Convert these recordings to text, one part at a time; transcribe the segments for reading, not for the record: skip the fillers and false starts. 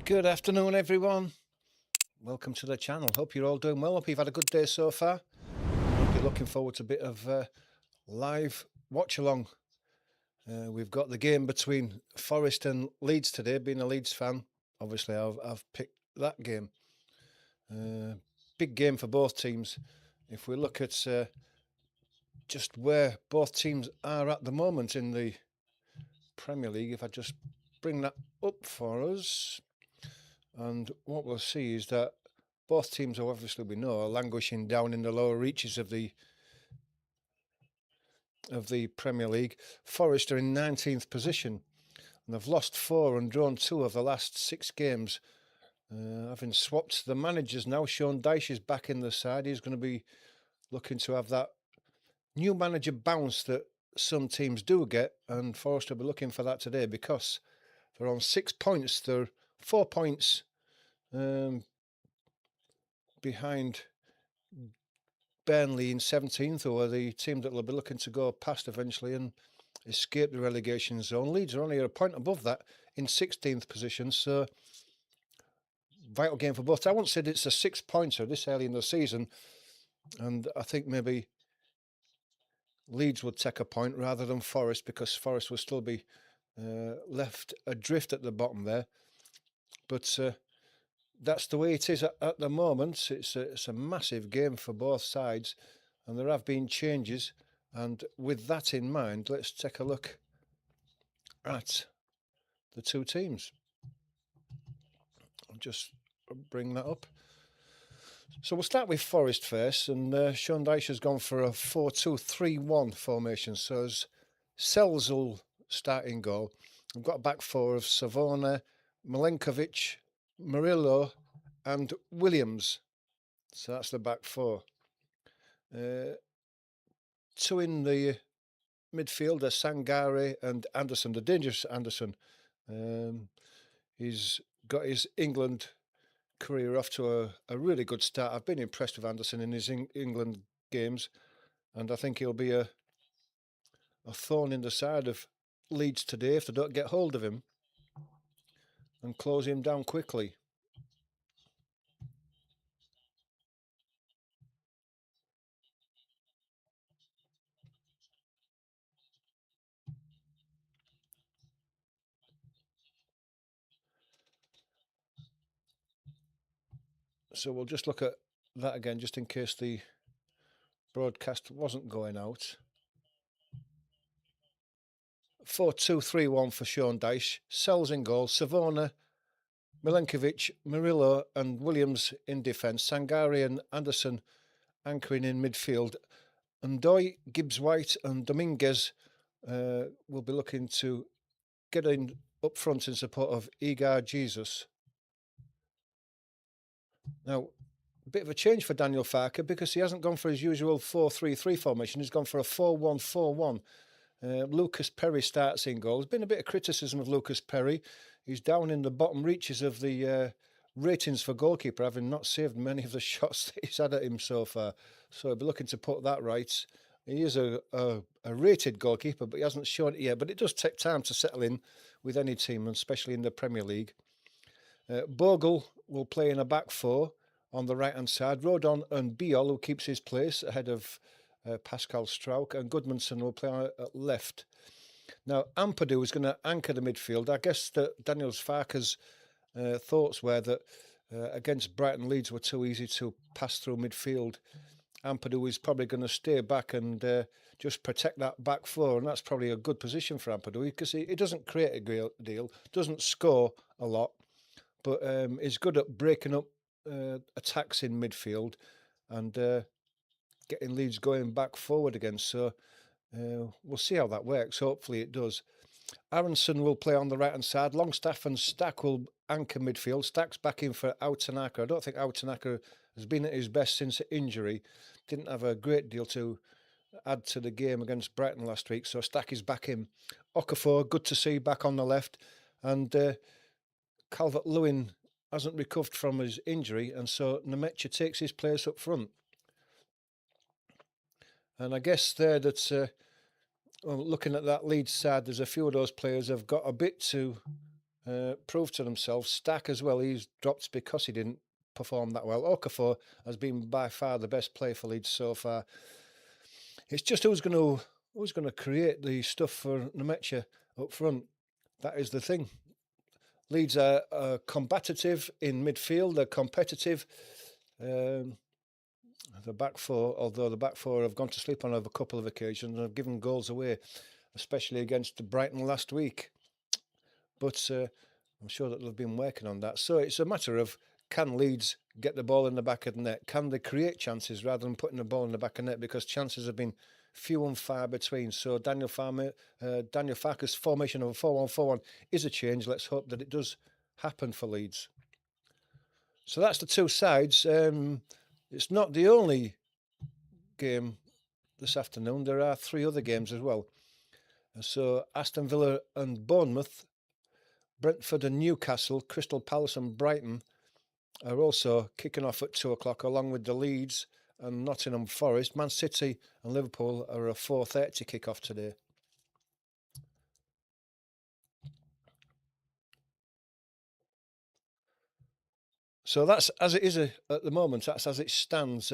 Good afternoon, everyone. Welcome to the channel. Hope you're all doing well. Hope you've had a good day so far. Hope you're looking forward to a bit of live watch along. We've got the game between Forest and Leeds today. Being a Leeds fan, obviously I've picked that game. Big game for both teams. If we look at just where both teams are at the moment in the Premier League, if I just bring that up for us. And what we'll see is that both teams, obviously we know, are languishing down in the lower reaches of the Premier League. Forest are in 19th position, and they've lost 4 and drawn 2 of the last 6 games. Having swapped the managers now, Sean Dyche is back in the side. He's going to be looking to have that new manager bounce that some teams do get, and Forest will be looking for that today because they're on 6 points. They're 4 points behind Burnley in 17th, who are the team that will be looking to go past eventually and escape the relegation zone. Leeds are only a point above that in 16th position, so vital game for both. I once said it's a 6-pointer this early in the season, and I think maybe Leeds would take a point rather than Forest, because Forest will still be left adrift at the bottom there. But that's the way it is at the moment. It's a massive game for both sides, and there have been changes. And with that in mind, let's take a look at the two teams. I'll just bring that up. So we'll start with Forest first, and Sean Dyche has gone for a 4-2-3-1 formation. So as Sells will start in goal. We've got a back four of Savona, Milenkovic, Murillo and Williams. So that's the back four. 2 in the midfield are Sangare and Anderson, the dangerous Anderson. He's got his England career off to a really good start. I've been impressed with Anderson in his England games, and I think he'll be a thorn in the side of Leeds today if they don't get hold of him and close him down quickly. So we'll just look at that again, just in case the broadcast wasn't going out. 4-2-3-1 for Sean Dyche. Sells in goal. Savona, Milenkovic, Murillo and Williams in defence. Sangare and Anderson anchoring in midfield. Ndoye, Gibbs-White and Dominguez will be looking to get in up front in support of Igar Jesus. Now, a bit of a change for Daniel Farke, because he hasn't gone for his usual 4-3-3 formation. He's gone for a 4-1-4-1. Lucas Perry starts in goal. There's been a bit of criticism of Lucas Perry. He's down in the bottom reaches of the ratings for goalkeeper, having not saved many of the shots that he's had at him so far. So he'll be looking to put that right. He is a rated goalkeeper, but he hasn't shown it yet. But it does take time to settle in with any team, and especially in the Premier League. Bogle will play in a back four on the right-hand side. Rodon and Biol, who keeps his place ahead of Pascal Strauch, and Goodmanson will play at left. Now, Ampadu is going to anchor the midfield. I guess that Daniel Farke's thoughts were that against Brighton, Leeds were too easy to pass through midfield. Ampadu is probably going to stay back and just protect that back four, and that's probably a good position for Ampadu, because he doesn't create a great deal, doesn't score a lot, but is good at breaking up attacks in midfield and getting Leeds going back forward again. So we'll see how that works. Hopefully it does. Aronson will play on the right-hand side. Longstaff and Stack will anchor midfield. Stack's back in for Autanaka. I don't think Autanaka has been at his best since injury. Didn't have a great deal to add to the game against Brighton last week, so Stack is back in. Okafor, good to see, back on the left. And Calvert-Lewin hasn't recovered from his injury, and so Nemecha takes his place up front. And I guess there that looking at that Leeds side, there's a few of those players have got a bit to proved to themselves. Stack as well, he's dropped because he didn't perform that well. Okafor has been by far the best player for Leeds so far. It's just who's going to create the stuff for Nemecha up front. That is the thing. Leeds are combative in midfield. They're competitive. The back four, although the back four have gone to sleep on a couple of occasions and have given goals away, especially against Brighton last week. But I'm sure that they've been working on that. So it's a matter of, can Leeds get the ball in the back of the net? Can they create chances rather than putting the ball in the back of the net? Because chances have been few and far between. So Daniel Farke's formation of a 4-1-4-1 is a change. Let's hope that it does happen for Leeds. So that's the two sides. It's not the only game this afternoon. There are 3 other games as well. So Aston Villa and Bournemouth, Brentford and Newcastle, Crystal Palace and Brighton are also kicking off at 2 o'clock, along with the Leeds and Nottingham Forest. Man City and Liverpool are a 4:30 kick-off today. So that's as it is at the moment. That's as it stands.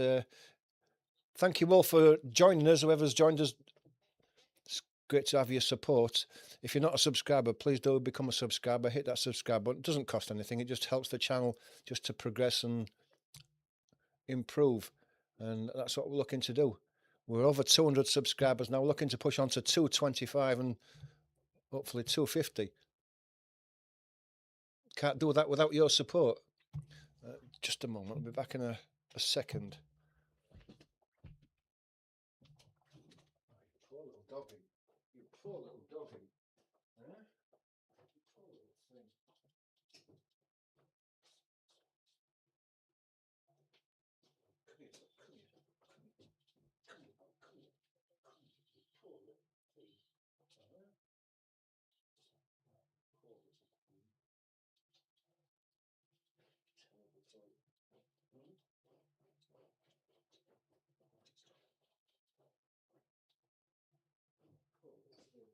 Thank you all for joining us, whoever's joined us. It's great to have your support. If you're not a subscriber, please do become a subscriber. Hit that subscribe button. It doesn't cost anything. It just helps the channel just to progress and improve. And that's what we're looking to do. We're over 200 subscribers now, looking to push on to 225 and hopefully 250. Can't do that without your support. Just a moment. I'll be back in a second. You poor little doggy. You poor little doggy. Huh? You poor little thing. Come here, come here, come here, come here, come here, come here. You poor little thing. Huh? Poor little thing. Terrible toy. Hmm? Poor little thing.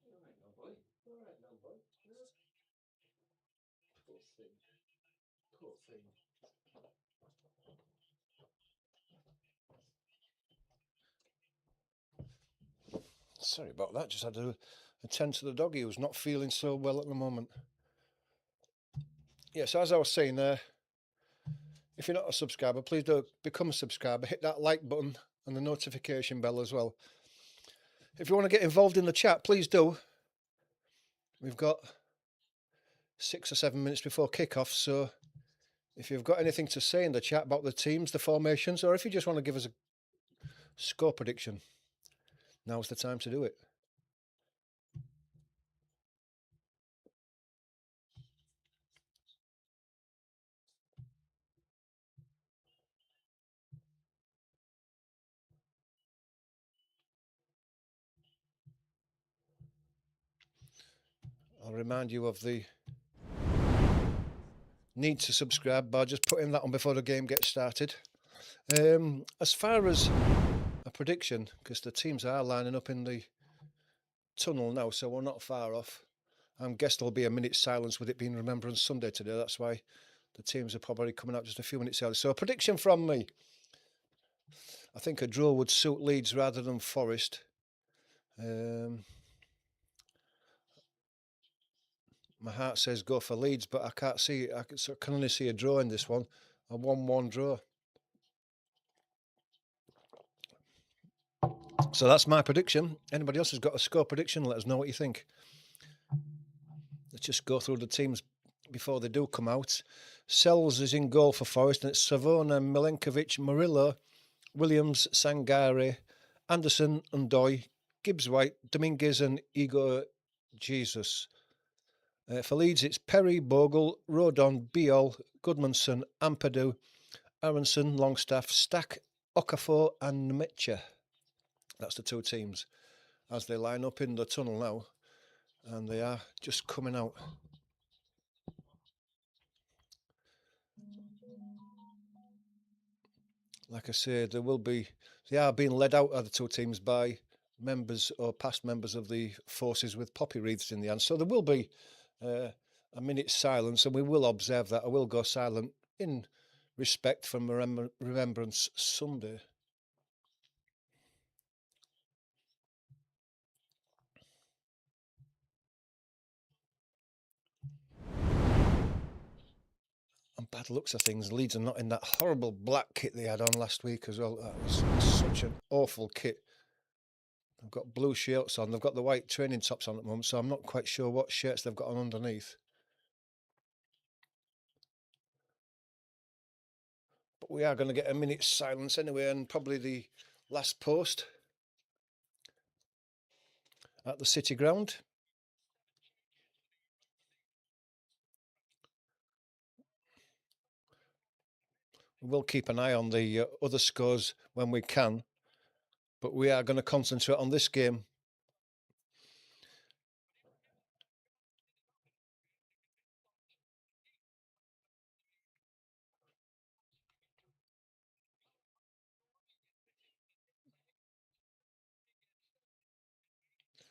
All right now, boy. All right now, boy. Yeah. Poor thing. Poor thing. Sorry about that. Just had to attend to the doggy who's not feeling so well at the moment. Yes, as I was saying, if you're not a subscriber, please do become a subscriber. Hit that like button and the notification bell as well. If you want to get involved in the chat, please do. We've got 6 or 7 minutes before kickoff, so if you've got anything to say in the chat about the teams, the formations, or if you just want to give us a score prediction, now's the time to do it. I'll remind you of the need to subscribe by just putting that on before the game gets started. As far as a prediction, because the teams are lining up in the tunnel now, so we're not far off. I guess there'll be a minute's silence with it being Remembrance Sunday today. That's why the teams are probably coming out just a few minutes early. So a prediction from me. I think a draw would suit Leeds rather than Forest. My heart says go for Leeds, but I can't see it. I can only see a draw in this one. A 1-1 draw. So that's my prediction. Anybody else has got a score prediction? Let us know what you think. Let's just go through the teams before they do come out. Sells is in goal for Forest, and it's Savona, Milenkovic, Murillo, Williams, Sangare, Anderson, Undoy, Gibbs-White, Dominguez and Igor Jesus. For Leeds, it's Perry, Bogle, Rodon, Biol, Goodmanson, Ampadu, Aronson, Longstaff, Stack, Okafor and Nmecha. That's the two teams. as they line up in the tunnel now, and they are just coming out. Like I say, they are being led out of the two teams by members or past members of the forces with poppy wreaths in the hand. So there will be a minute's silence, and we will observe that. I will go silent in respect from Remembrance Sunday. And bad looks of things, Leeds are not in that horrible black kit they had on last week as well. That was such an awful kit. They've got blue shirts on. They've got the white training tops on at the moment, so I'm not quite sure what shirts they've got on underneath. But we are going to get a minute's silence anyway, and probably the last post at the City Ground. We'll keep an eye on the other scores when we can, but we are going to concentrate on this game.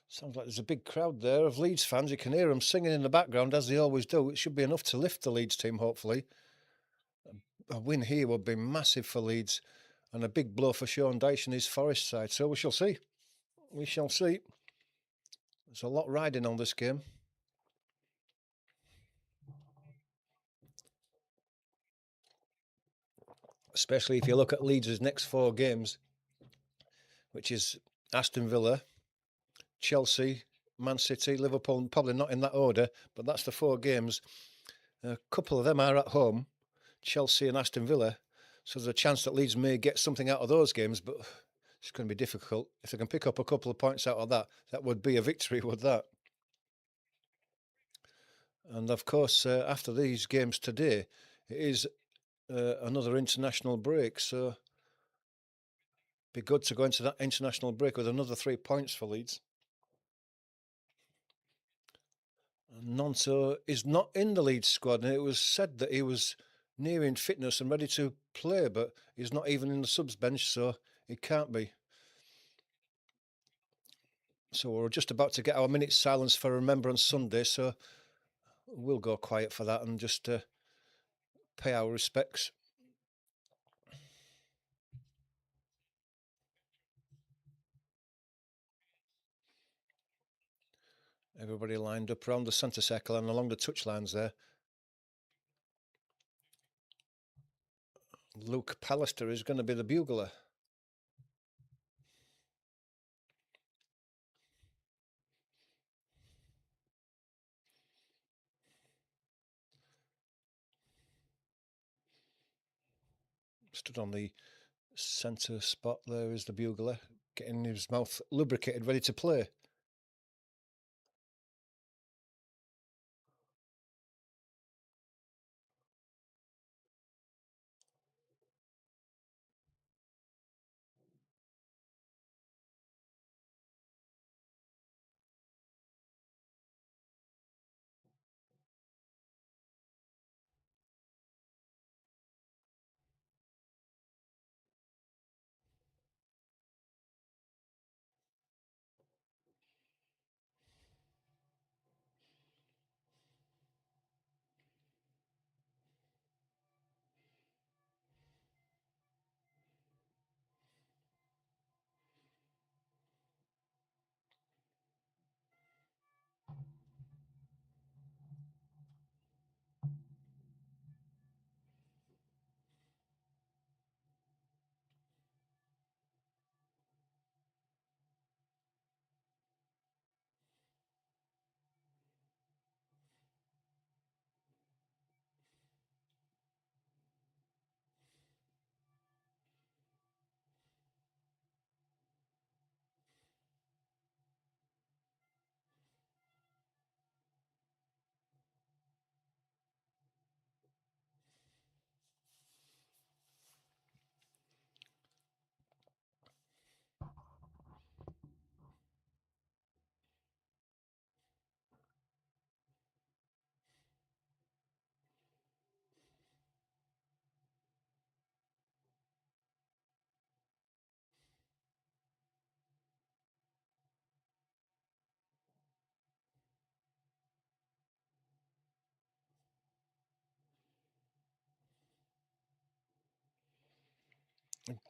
Sounds like there's a big crowd there of Leeds fans. You can hear them singing in the background, as they always do. It should be enough to lift the Leeds team, hopefully. A win here would be massive for Leeds, and a big blow for Sean Dyche and his Forest side. So we shall see. We shall see. There's a lot riding on this game. Especially if you look at Leeds' next 4 games, which is Aston Villa, Chelsea, Man City, Liverpool, probably not in that order, but that's the 4 games. A couple of them are at home, Chelsea and Aston Villa. So there's a chance that Leeds may get something out of those games, but it's going to be difficult. If they can pick up a couple of points out of that, that would be a victory, would that? And of course, after these games today, it is another international break. So it'd be good to go into that international break with another 3 points for Leeds. Nonso is not in the Leeds squad, and it was said that he was nearing fitness and ready to play, but he's not even in the subs bench, so he can't be. So we're just about to get our minute's silence for Remembrance Sunday, so we'll go quiet for that and just pay our respects. Everybody lined up around the centre circle and along the touch lines there. Luke Pallister is going to be the bugler. Stood on the centre spot there is the bugler, getting his mouth lubricated, ready to play.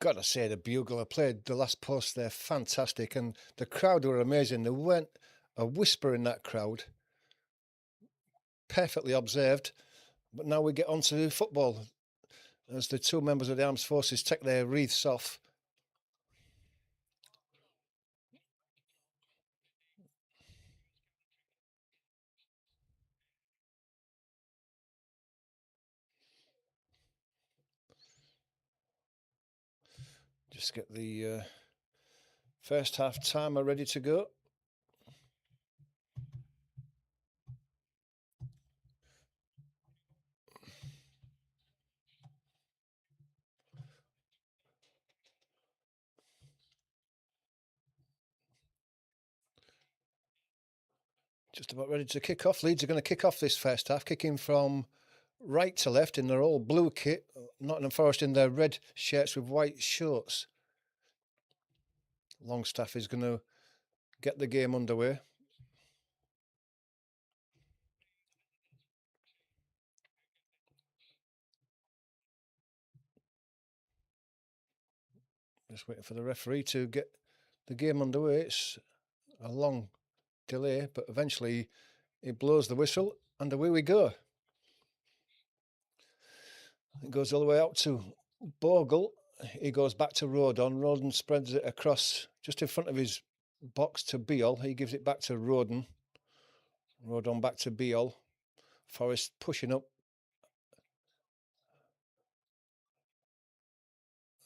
Got to say, the bugler played the last post there fantastic, and the crowd were amazing. There weren't a whisper in that crowd. Perfectly observed. But now we get on to football as the two members of the armed forces take their wreaths off. Just get the first half timer ready to go. Just about ready to kick off. Leeds are going to kick off this first half, kicking from right to left in their all blue kit. Nottingham Forest in their red shirts with white shorts. Longstaff is going to get the game underway. Just waiting for the referee to get the game underway. It's a long delay, but eventually he blows the whistle and away we go. It goes all the way out to Bogle. He goes back to Rodon. Rodon spreads it across just in front of his box to Beal. He gives it back to Rodon. Rodon back to Beal. Forrest pushing up.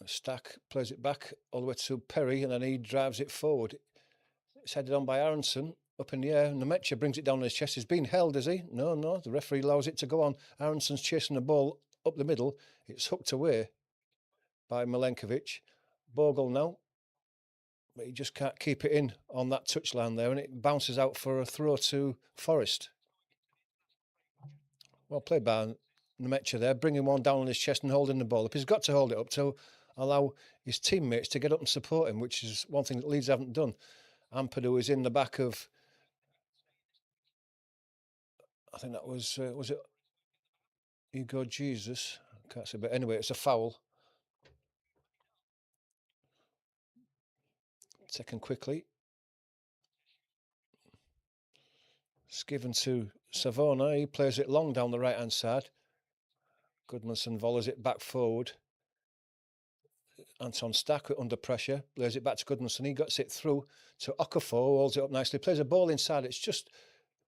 Stack plays it back all the way to Perry, and then he drives it forward. It's headed on by Aronson. Up in the air, and Nemecha brings it down on his chest. He's been held, is he? No. The referee allows it to go on. Aronson's chasing the ball up the middle. It's hooked away by Milenkovic. Bogle now, but he just can't keep it in on that touchline there, and it bounces out for a throw to Forrest. Well played by Nemecha there, bringing one down on his chest and holding the ball up. He's got to hold it up to allow his teammates to get up and support him, which is one thing that Leeds haven't done. Ampadu is in the back of, I think that was it Hugo Jesus? I can't say, but anyway, it's a foul. Second quickly. It's given to Savona. He plays it long down the right-hand side. Goodmanson volleys it back forward. Anton Stack under pressure. Plays it back to Goodmanson. He gets it through to Okafor. Holds it up nicely. Plays a ball inside. It's just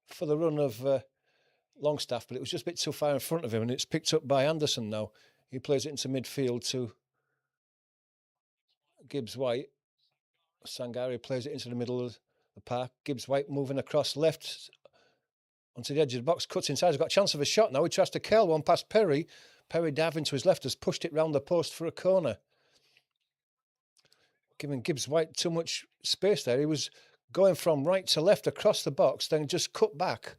for the run of Longstaff, but it was just a bit too far in front of him, and it's picked up by Anderson now. He plays it into midfield to Gibbs-White. Sangari plays it into the middle of the park. Gibbs-White moving across left onto the edge of the box, cuts inside. He's got a chance of a shot now. He tries to curl one past Perry. Perry diving to his left, has pushed it round the post for a corner. Giving Gibbs-White too much space there. He was going from right to left across the box, then just cut back.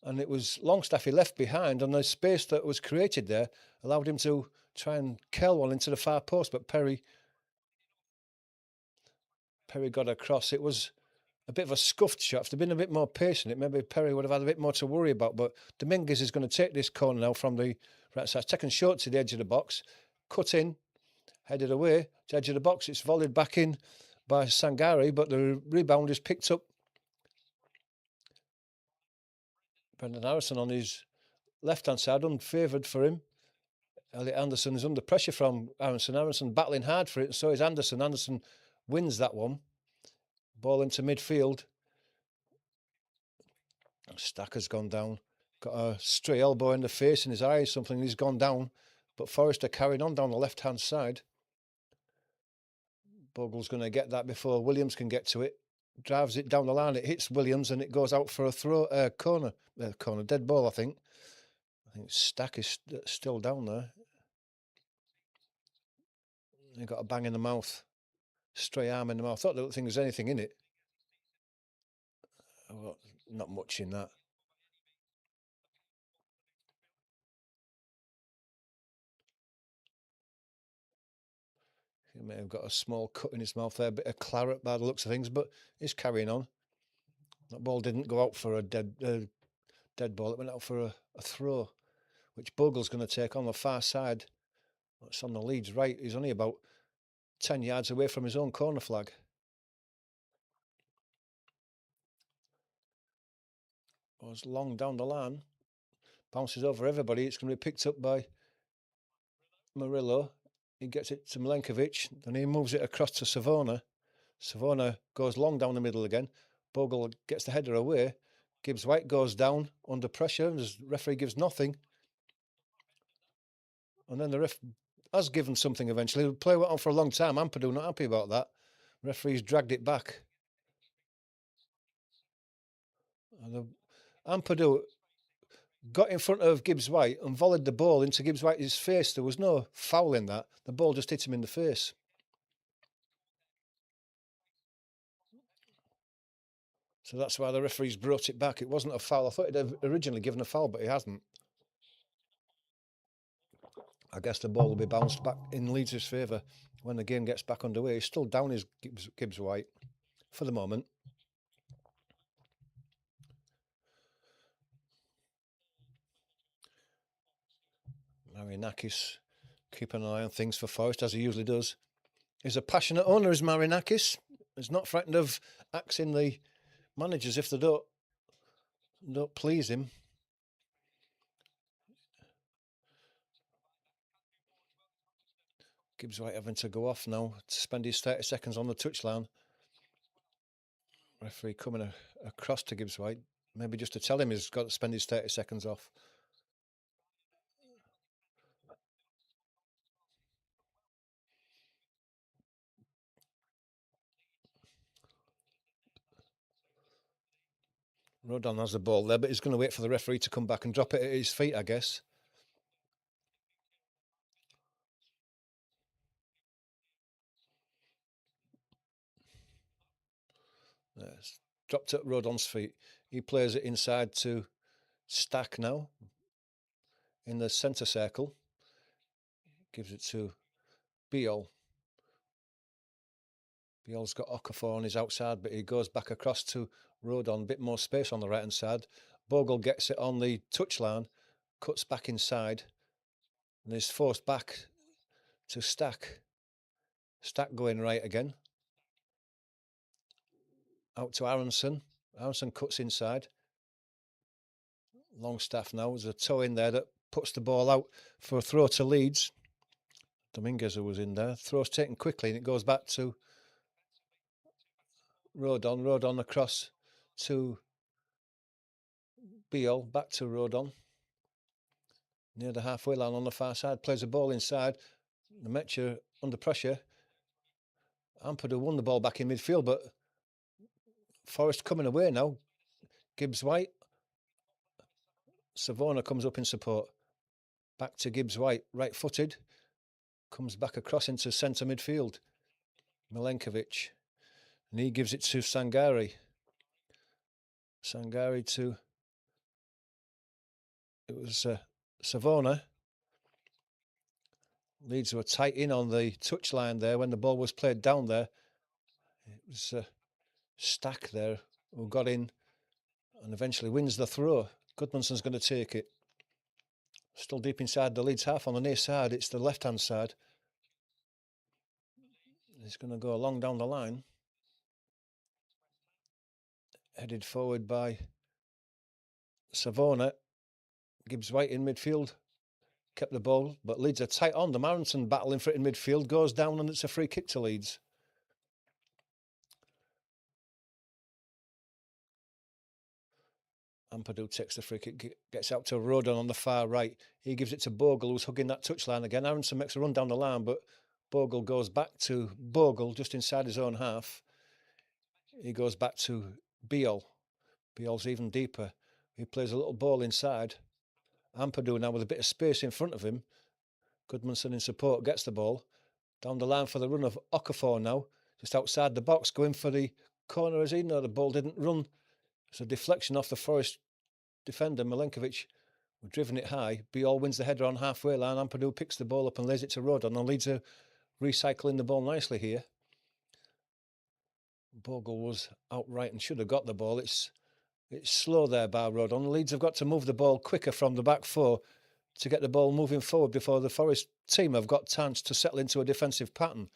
And it was Longstaff he left behind, and the space that was created there allowed him to try and curl one into the far post, but Perry got across. It was a bit of a scuffed shot. If there'd been a bit more pace in it, maybe Perry would have had a bit more to worry about. But Dominguez is going to take this corner now from the right side, taken short to the edge of the box, cut in, headed away to the edge of the box. It's volleyed back in by Sangari, but the rebound is picked up. Brendan Harrison on his left-hand side, unfavoured for him. Elliot Anderson is under pressure from Aronson. Aronson battling hard for it, and so is Anderson. Anderson wins that one. Ball into midfield. Stack has gone down. Got a stray elbow in the face in his eye, something he's gone down. But Forrester carried on down the left-hand side. Bogle's going to get that before Williams can get to it. Drives it down the line. It hits Williams and it goes out for a throw, corner, dead ball, I think. I think Stack is still down there. He got a bang in the mouth. Stray arm in the mouth. I thought the thing was anything in it. Well, not much in that. He may have got a small cut in his mouth there, a bit of claret by the looks of things, but he's carrying on. That ball didn't go out for a dead ball. It went out for a throw, which Bogle's going to take on the far side It's on the Leeds right. He's only about 10 yards away from his own corner flag. Goes long down the line. Bounces over everybody. It's going to be picked up by Murillo. He gets it to Milenkovic. Then he moves it across to Savona. Savona goes long down the middle again. Bogle gets the header away. Gibbs White goes down under pressure. The referee gives nothing. And then the ref has given something eventually. The play went on for a long time. Ampadu not happy about that. Referee's dragged it back. And Ampadu got in front of Gibbs White and volleyed the ball into Gibbs White's face. There was no foul in that. The ball just hit him in the face. So that's why the referee's brought it back. It wasn't a foul. I thought he'd have originally given a foul, but he hasn't. I guess the ball will be bounced back in Leeds' favour when the game gets back underway. He's still down his Gibbs White for the moment. Marinakis keeping an eye on things for Forest, as he usually does. He's a passionate owner, is Marinakis. He's not frightened of axing the managers if they don't please him. Gibbs White having to go off now to spend his 30 seconds on the touchline. Referee coming across to Gibbs White, maybe just to tell him he's got to spend his 30 seconds off. Rodon has the ball there, but he's going to wait for the referee to come back and drop it at his feet, I guess. It's dropped at Rodon's feet. He plays it inside to Stack now in the centre circle. Gives it to Beal. Beal's got Okafor on his outside, but he goes back across to Rodon, a bit more space on the right hand side. Bogle gets it on the touchline, cuts back inside, and is forced back to Stack. Stack going right again. Out to Aronson. Aronson cuts inside. Longstaff now. There's a toe in there that puts the ball out for a throw to Leeds. Dominguez, who was in there. Throw's taken quickly and it goes back to Rodon. Rodon across to Beal. Back to Rodon. Near the halfway line on the far side. Plays the ball inside. Nemecha under pressure. Ampadu won the ball back in midfield, but Forest coming away now. Gibbs White. Savona comes up in support. Back to Gibbs White, right footed. Comes back across into centre midfield. Milenkovic. And he gives it to Sangari. Sangari to. It was Savona. Leeds were tight in on the touchline there when the ball was played down there. It was Stack there who got in and eventually wins the throw. Goodmanson's going to take it. Still deep inside the Leeds half on the near side. It's the left-hand side. He's going to go along down the line. Headed forward by Savona. Gibbs White in midfield. Kept the ball, but Leeds are tight on them. Aronson battling for it in midfield. Goes down and it's a free kick to Leeds. Ampadu takes the free kick, gets out to Rodon on the far right. He gives it to Bogle, who's hugging that touchline again. Aronson makes a run down the line, but Bogle goes back to Bogle just inside his own half. He goes back to Beal. Beal's even deeper. He plays a little ball inside. Ampadu now with a bit of space in front of him. Goodmanson in support gets the ball. Down the line for the run of Okafor now. Just outside the box, going for the corner as he know the ball didn't run. It's a deflection off the Forest defender, Milenkovic, driven it high. Beal wins the header on halfway line. Ampadu picks the ball up and lays it to Rodon and Leeds are recycling the ball nicely here. Bogle was outright and should have got the ball. It's slow there by Rodon. Leeds have got to move the ball quicker from the back four. to get the ball moving forward before the Forest team have got chance to settle into a defensive pattern.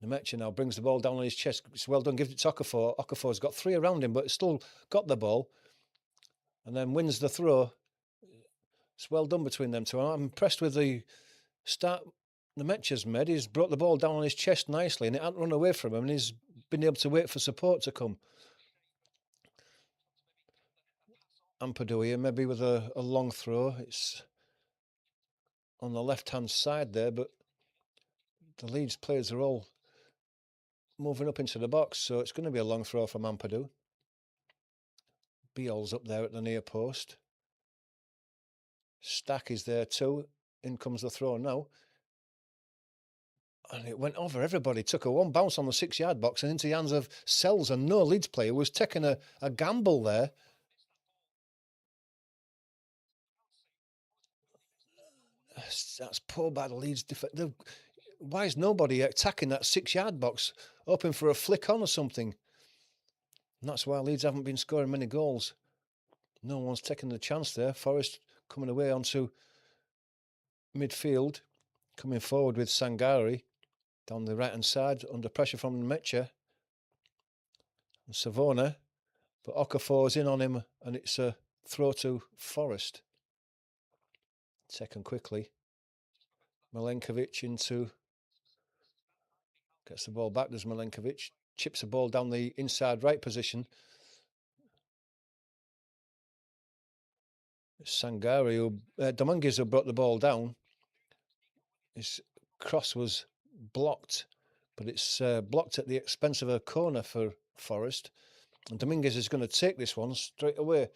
Nemecha now brings the ball down on his chest. It's well done, gives it to Okafor. Okafor's got 3 around him, but still got the ball. And then wins the throw. It's well done between them two. I'm impressed with the start Nemecha's made. He's brought the ball down on his chest nicely and it hasn't run away from him, and he's been able to wait for support to come. Ampadu here, maybe with a long throw. It's on the left-hand side there, but the Leeds players are all moving up into the box, so it's going to be a long throw from Ampadu. Beale's up there at the near post. Stack is there too. In comes the throw now. And it went over everybody. Took a one bounce on the 6-yard box and into the hands of Sells, and no Leeds player was taking a gamble there. That's poor by the Leeds defense. Why is nobody attacking that 6-yard box, hoping for a flick on or something? And that's why Leeds haven't been scoring many goals. No one's taking the chance there. Forest coming away onto midfield, coming forward with Sangari down the right-hand side, under pressure from Nemecha and Savona. But Okafor's in on him, and it's a throw to Forest. Taken quickly. Milenkovic into... Gets the ball back, does Milenkovic. Chips the ball down the inside right position. Sangari, Dominguez, who brought the ball down. His cross was blocked, but it's blocked at the expense of a corner for Forest. And Dominguez is going to take this one straight away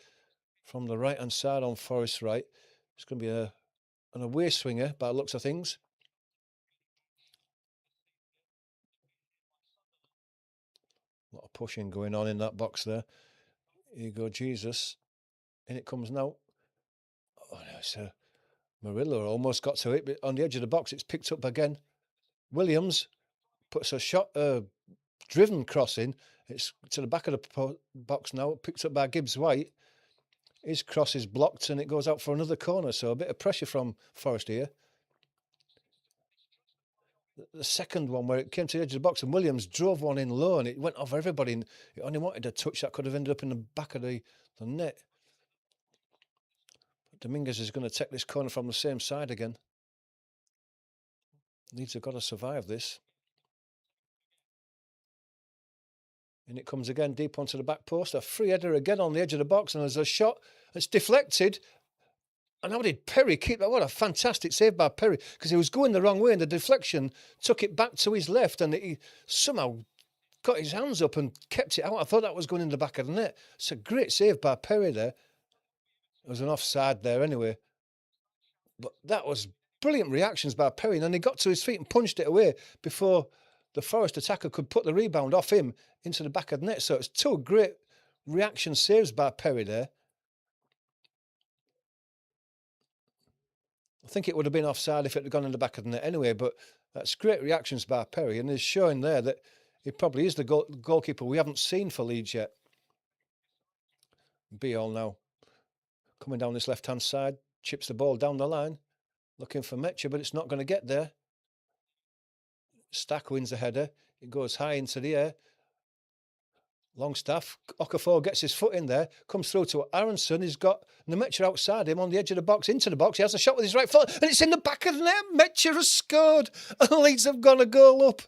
from the right-hand side on Forest's right. It's going to be an away swinger by the looks of things. A lot of pushing going on in that box there. Here you go, Jesus. In it comes now. Oh, no, it's Murillo almost got to it, but on the edge of the box, it's picked up again. Williams puts a shot, driven cross in. It's to the back of the box now, picked up by Gibbs-White. His cross is blocked and it goes out for another corner, so a bit of pressure from Forest here. The second one where it came to the edge of the box and Williams drove one in low and it went over everybody, and it only wanted a touch that could have ended up in the back of the net. But Dominguez is going to take this corner from the same side again. Leeds have got to survive this. And it comes again deep onto the back post. A free header again on the edge of the box, and there's a shot. It's deflected. And how did Perry keep that? What a fantastic save by Perry, because he was going the wrong way and the deflection took it back to his left and he somehow got his hands up and kept it out. I thought that was going in the back of the net. It's a great save by Perry there. It was an offside there anyway. But that was brilliant reactions by Perry. And then he got to his feet and punched it away before the Forest attacker could put the rebound off him into the back of the net. So it's 2 great reaction saves by Perry there. I think it would have been offside if it had gone in the back of the net anyway, but that's great reactions by Perry, and he's showing there that he probably is the goalkeeper we haven't seen for Leeds yet. Beale now coming down this left-hand side, chips the ball down the line, looking for Mecha, but it's not going to get there. Stack wins the header. It goes high into the air. Longstaff, Okafor gets his foot in there, comes through to Aronson. He's got Nemecha outside him on the edge of the box, into the box. He has a shot with his right foot, and it's in the back of the net. Mecha has scored, and Leeds have gone a goal up.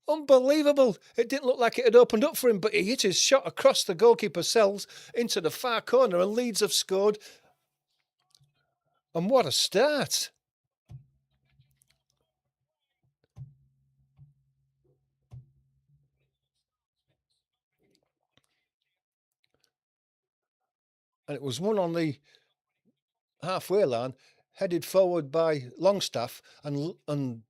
Unbelievable. It didn't look like it had opened up for him, but he hit his shot across the goalkeeper's cells into the far corner, and Leeds have scored. And what a start. And it was one on the halfway line, headed forward by Longstaff, and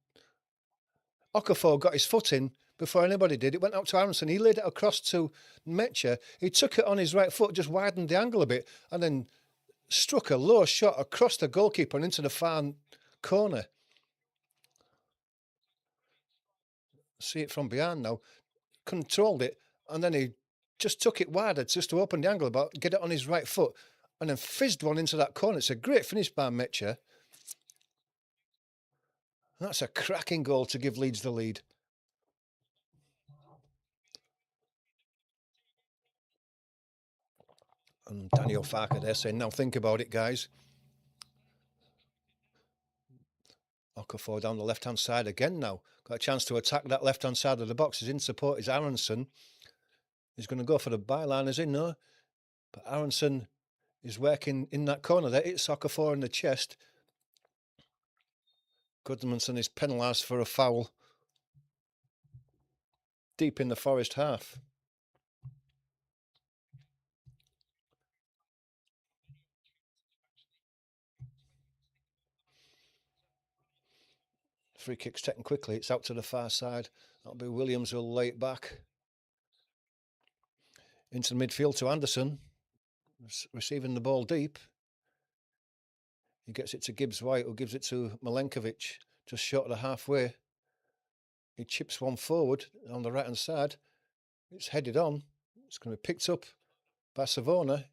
Okafor got his foot in before anybody did. It went out to Aronson. He laid it across to Mecha. He took it on his right foot, just widened the angle a bit, and then struck a low shot across the goalkeeper and into the far corner. See it from behind now. Controlled it, and then he just took it wider just to open the angle, but get it on his right foot. and then fizzed one into that corner. It's a great finish by Mitchell. That's a cracking goal to give Leeds the lead. And Daniel Farker there saying, now think about it, guys. Okafor down the left-hand side again now. Got a chance to attack that left-hand side of the box. His in support is Aronson. He's going to go for the byline, is he? No. But Aronson is working in that corner there. It's Okafor in the chest. Goodmanson is penalised for a foul. Deep in the Forest half. Free kick's taken quickly. It's out to the far side. That'll be Williams who'll lay it back. Into the midfield to Anderson. Receiving the ball deep. He gets it to Gibbs-White, who gives it to Milenkovic, just short of the halfway. He chips one forward on the right-hand side. It's headed on. It's going to be picked up by Savona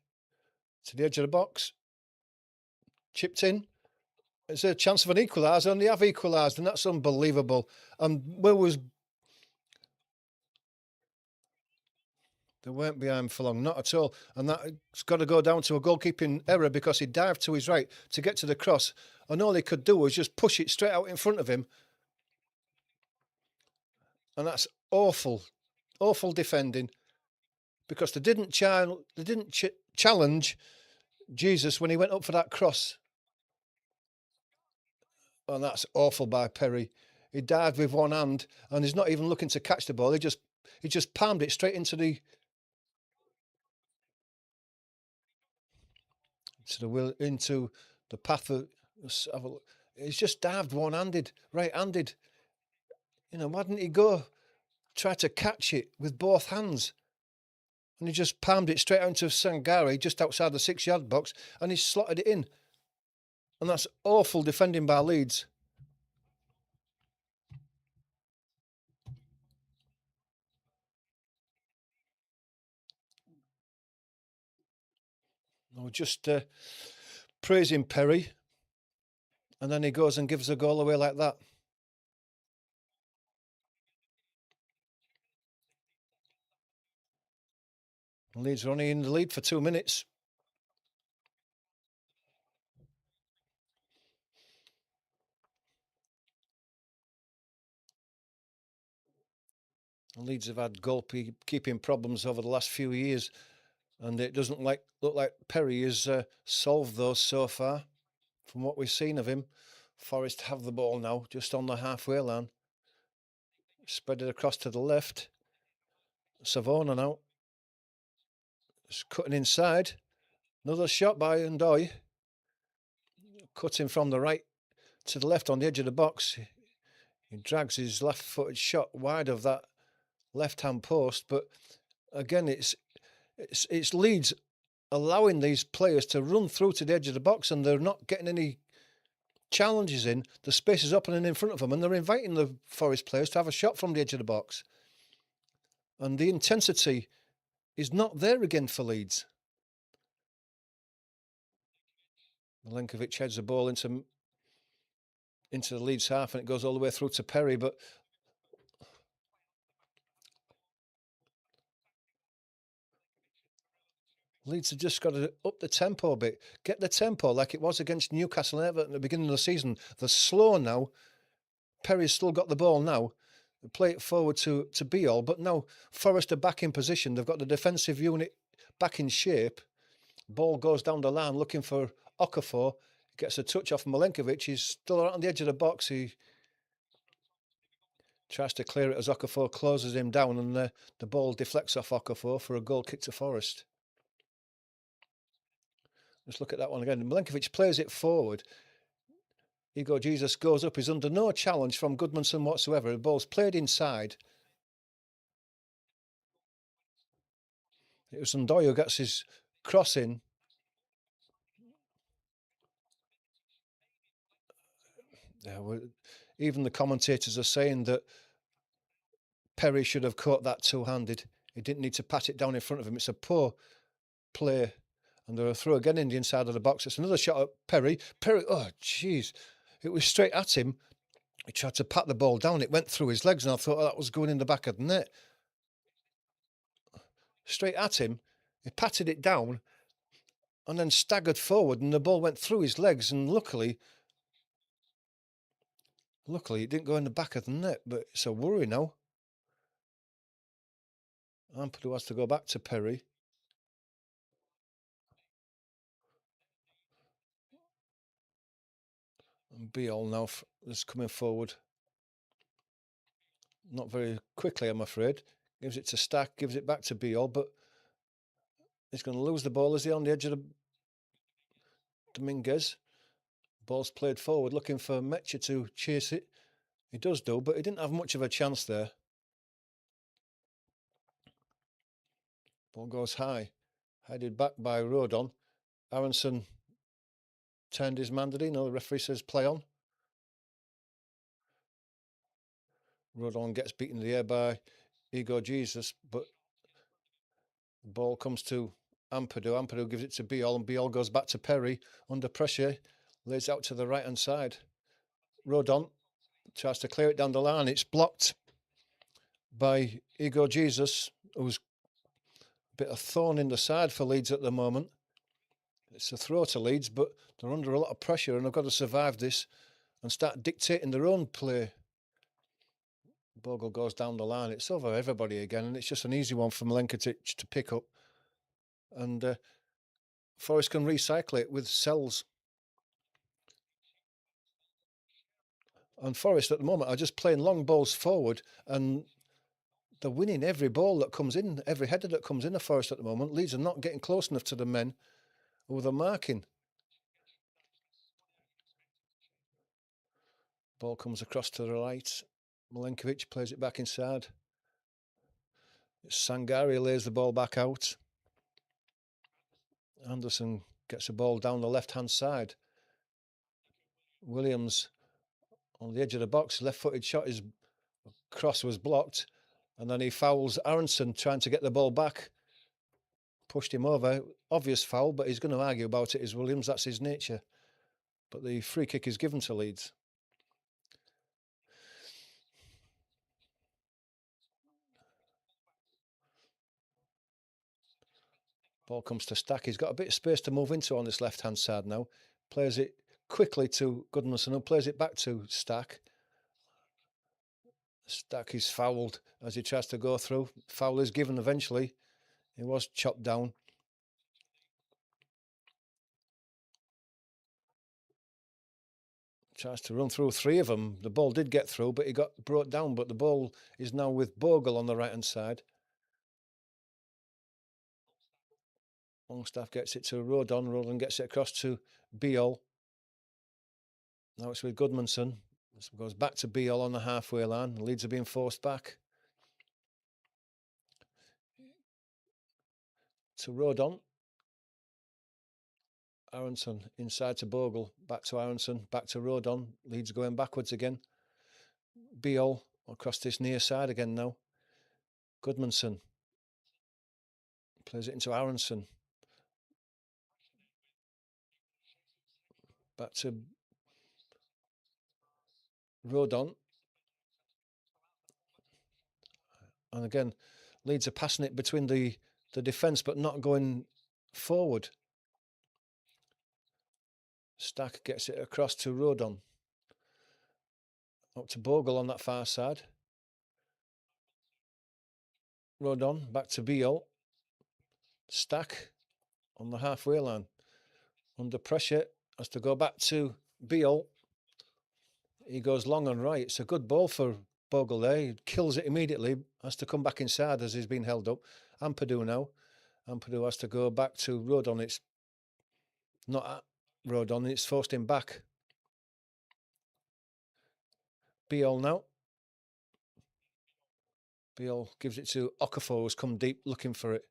to the edge of the box. Chipped in. There's a chance of an equaliser, and they have equalised, and that's unbelievable. And they weren't behind for long, not at all. And that's got to go down to a goalkeeping error because he dived to his right to get to the cross, and all he could do was just push it straight out in front of him. And that's awful, awful defending, because they didn't challenge Jesus when he went up for that cross. And that's awful by Perry. He dived with one hand, and he's not even looking to catch the ball. He just palmed it straight into the path of. He's just dived one-handed, right-handed. You know, why didn't he go try to catch it with both hands? And he just palmed it straight out into Sangare, just outside the 6-yard box, and he slotted it in. And that's awful defending by Leeds. No, just praising Perry, and then he goes and gives a goal away like that. Leeds are only in the lead for 2 minutes. Leeds have had goalkeeping problems over the last few years, and it doesn't look like Perry has solved those so far from what we've seen of him. Forest have the ball now, just on the halfway line. Spread it across to the left. Savona now. Just cutting inside. Another shot by Ndoye. Cutting from the right to the left on the edge of the box. He drags his left-footed shot wide of that left-hand post, but again, it's Leeds allowing these players to run through to the edge of the box, and they're not getting any challenges in. The space is opening in front of them, and they're inviting the Forest players to have a shot from the edge of the box. And the intensity is not there again for Leeds. Milenkovic heads the ball into the Leeds half, and it goes all the way through to Perry, but Leeds have just got to up the tempo a bit. Get the tempo like it was against Newcastle and Everton at the beginning of the season. They're slow now. Perry's still got the ball now. They play it forward to Beal, but now Forest are back in position. They've got the defensive unit back in shape. Ball goes down the line looking for Okafor. Gets a touch off Milenkovic. He's still right on the edge of the box. He tries to clear it as Okafor closes him down, and the ball deflects off Okafor for a goal kick to Forest. Just look at that one again. Milenkovic plays it forward. Igor Jesus goes up. He's under no challenge from Goodmanson whatsoever. The ball's played inside. It was Ndoye who gets his cross in. Even the commentators are saying that Perry should have caught that two-handed. He didn't need to pat it down in front of him. It's a poor play And they're through again in the inside of the box. It's another shot at Perry. Perry, oh, jeez. It was straight at him. He tried to pat the ball down. It went through his legs, and I thought, oh, that was going in the back of the net. Straight at him. He patted it down and then staggered forward, and the ball went through his legs. And luckily, it didn't go in the back of the net, but it's a worry now. Ampadu has to go back to Perry. And Beal now is coming forward. Not very quickly, I'm afraid. Gives it to Stack, gives it back to Beal, but he's going to lose the ball as he on the edge of the Dominguez. Ball's played forward, looking for Mecha to chase it. He does do, but he didn't have much of a chance there. Ball goes high. Headed back by Rodon. Aronson turned his man, did he? No, the referee says play on. Rodon gets beaten in the air by Igor Jesus, but the ball comes to Ampadu. Ampadu gives it to Beal, and Beal goes back to Perry under pressure. Lays out to the right-hand side. Rodon tries to clear it down the line. It's blocked by Igor Jesus, who's a bit of thorn in the side for Leeds at the moment. It's a throw to Leeds, but they're under a lot of pressure and they've got to survive this and start dictating their own play. Bogle goes down the line. It's over everybody again, and it's just an easy one for Milenkovic to pick up. And Forest can recycle it with Sells. And Forest at the moment are just playing long balls forward, and they're winning every ball that comes in, every header that comes in the Forest at the moment. Leeds are not getting close enough to the men who they're marking. Ball comes across to the right. Milenkovic plays it back inside. Sangari lays the ball back out. Anderson gets the ball down the left-hand side. Williams on the edge of the box, left-footed shot, his cross was blocked, and then he fouls Aronson trying to get the ball back. Pushed him over. Obvious foul, but he's going to argue about it, is Williams. That's his nature. But the free kick is given to Leeds. Ball comes to Stack. He's got a bit of space to move into on this left-hand side now. Plays it quickly to Goodmanson, who plays it back to Stack. Stack is fouled as he tries to go through. Foul is given eventually. He was chopped down. Tries to run through three of them. The ball did get through, but he got brought down. But the ball is now with Bogle on the right-hand side. Longstaff gets it to Rodon. Rodon gets it across to Beal. Now it's with Goodmanson. This goes back to Beal on the halfway line. Leeds are being forced back. To Rodon. Aronson inside to Bogle. Back to Aronson. Back to Rodon. Leeds going backwards again. Beal across this near side again now. Goodmanson plays it into Aronson. Back to Rodon. And again, Leeds are passing it between the defence but not going forward. Stack gets it across to Rodon. Up to Bogle on that far side. Rodon back to Beal. Stack on the halfway line. Under pressure, has to go back to Beal. He goes long and right. It's a good ball for Bogle there. He kills it immediately. Has to come back inside as he's been held up. Ampadu now. Ampadu has to go back to Rodon. It's not at Rodon. It's forced him back. Beal now. Beal gives it to Okafor, who's come deep looking for it.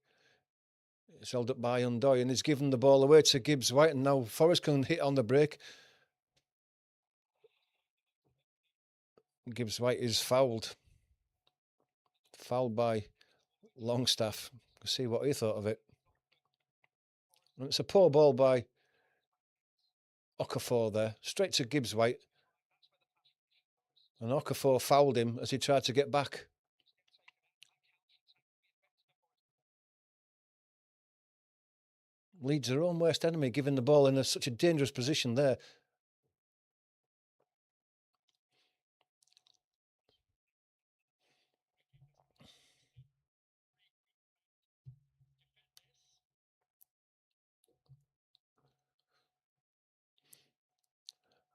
It's held up by Undoy and he's given the ball away to Gibbs White, and now Forrest can hit on the break. Gibbs White is fouled. Fouled by Longstaff. We'll see what he thought of it. And it's a poor ball by Okafor there, straight to Gibbs-White. And Okafor fouled him as he tried to get back. Leeds their own worst enemy, giving the ball in such a dangerous position there.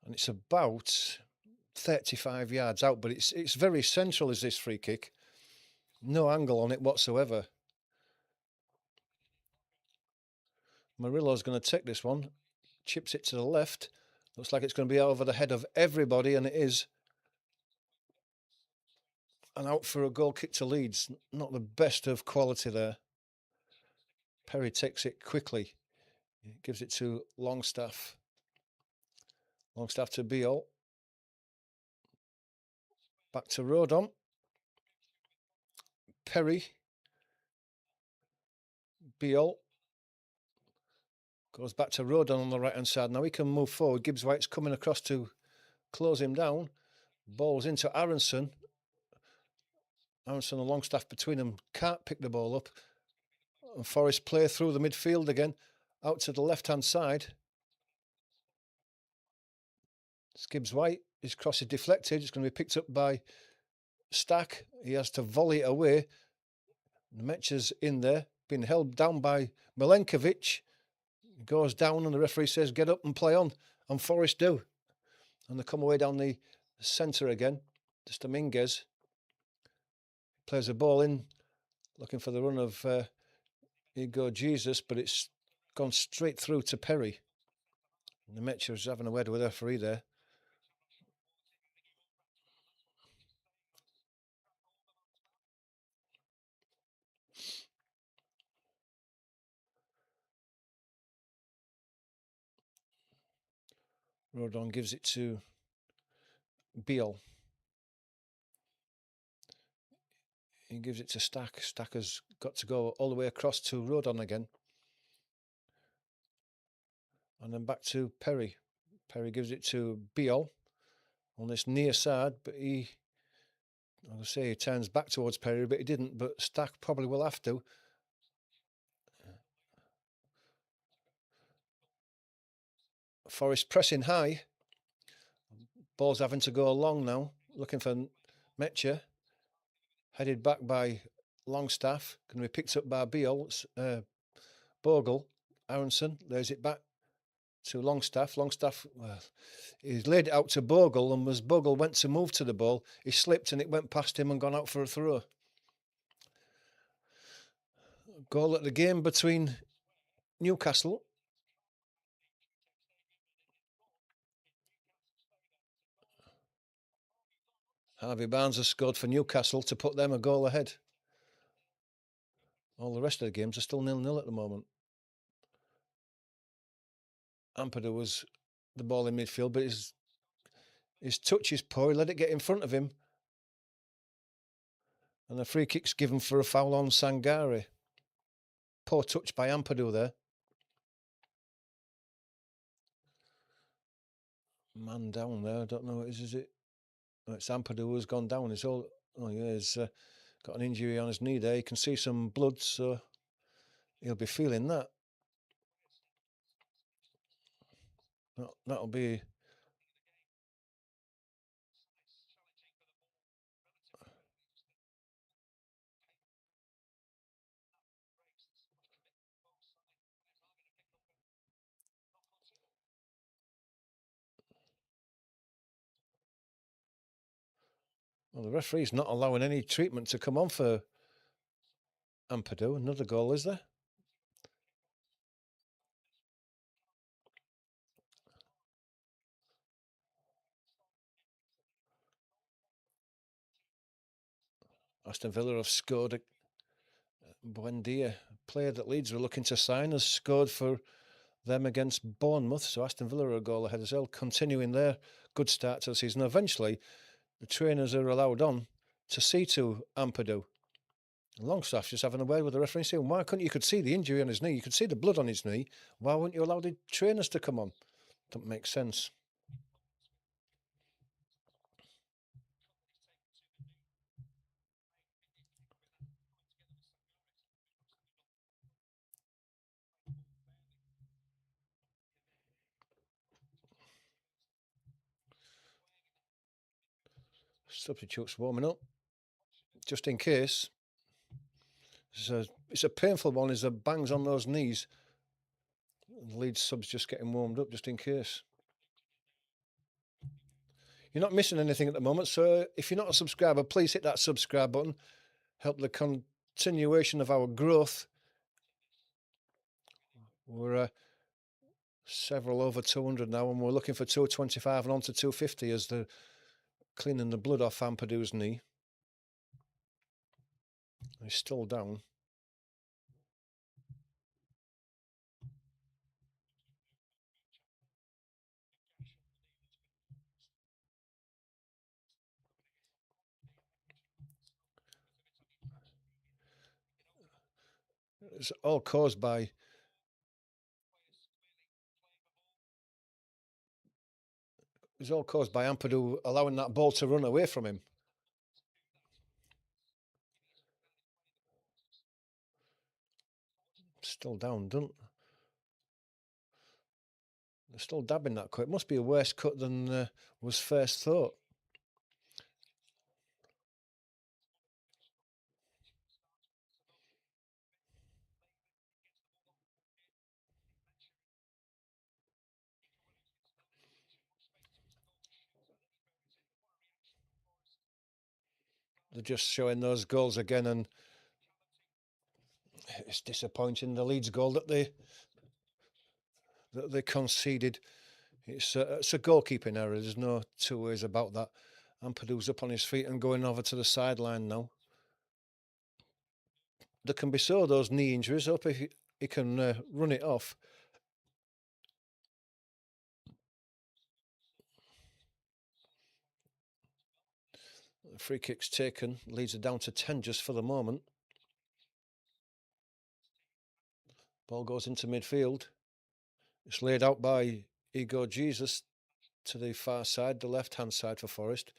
And it's about 35 yards out, but it's very central, is this free kick. No angle on it whatsoever. Murillo's going to take this one. Chips it to the left. Looks like it's going to be over the head of everybody, and it is. And out for a goal kick to Leeds. Not the best of quality there. Perry takes it quickly. He gives it to Longstaff. Longstaff to Beale. Back to Rodon. Perry. Beale. Goes back to Rodon on the right-hand side. Now he can move forward. Gibbs-White's coming across to close him down. Ball's into Aronson. Aronson and Longstaff between them can't pick the ball up. And Forrest play through the midfield again. Out to the left-hand side. It's Gibbs-White. His cross is deflected. It's going to be picked up by Stack. He has to volley it away. Metcher's in there, being held down by Milenkovic. He goes down and the referee says, get up and play on. And Forrest do. And they come away down the centre again. Just Dominguez plays the ball in, looking for the run of Igor Jesus, but it's gone straight through to Perry. And the Metcher's having a word with the referee there. Rodon gives it to Beale. He gives it to Stack. Stack has got to go all the way across to Rodon again. And then back to Perry. Perry gives it to Beale on this near side, but he turns back towards Perry, but he didn't. But Stack probably will have to. Forrest pressing high. Ball's having to go long now, looking for Metcher. Headed back by Longstaff. Going to be picked up by Beale. Bogle. Aronson. There's it back to Longstaff. Longstaff, well, he's laid it out to Bogle, and as Bogle went to move to the ball, he slipped and it went past him and gone out for a throw. Goal at the game between Newcastle. Harvey Barnes has scored for Newcastle to put them a goal ahead. All the rest of the games are still 0-0 at the moment. Ampadu was the ball in midfield, but his touch is poor. He let it get in front of him. And the free kick's given for a foul on Sangare. Poor touch by Ampadu there. Man down there. I don't know what it is it? Oh, it's Ampadu who's gone down. He's all. Oh yeah, he's got an injury on his knee there. You can see some blood, so he'll be feeling that. That'll be. Well, the referee's not allowing any treatment to come on for Ampadu. Another goal, is there? Aston Villa have scored. Buendia, player that Leeds were looking to sign, has scored for them against Bournemouth. So Aston Villa are a goal ahead as well, continuing their good start to the season. Eventually, the trainers are allowed on to see to Ampadu. Longstaff's just having a word with the referee saying, why couldn't you could see the injury on his knee? You could see the blood on his knee. Why wouldn't you allow the trainers to come on? Doesn't make sense. Substitutes warming up, just in case. It's a painful one as it bangs on those knees. Leeds subs just getting warmed up just in case. You're not missing anything at the moment, so if you're not a subscriber, please hit that subscribe button. Help the continuation of our growth. We're several over 200 now, and we're looking for 225 and on to 250 as they're cleaning the blood off Ampadu's knee. He's still down. It's all caused by Ampadu allowing that ball to run away from him. Still down, they're still dabbing that cut. It must be a worse cut than was first thought. They're just showing those goals again, and it's disappointing. The Leeds goal that they conceded. It's a goalkeeping error. There's no two ways about that. Ampadu's up on his feet and going over to the sideline now. There can be those knee injuries. Up if he can run it off. The free kick's taken. Leeds are down to 10 just for the moment. Ball goes into midfield. It's laid out by Igor Jesus to the far side, the left-hand side for Forest.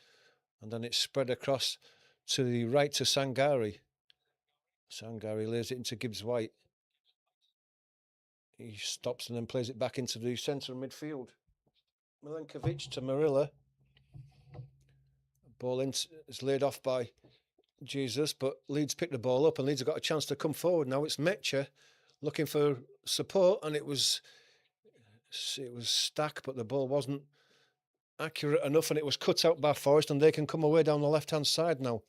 And then it's spread across to the right to Sangari. Sangari lays it into Gibbs-White. He stops and then plays it back into the centre of midfield. Milenkovic to Marilla. Ball is laid off by Jesus, but Leeds picked the ball up and Leeds have got a chance to come forward. Now it's Metcher looking for support, and it was Stack, but the ball wasn't accurate enough and it was cut out by Forest, and they can come away down the left-hand side now.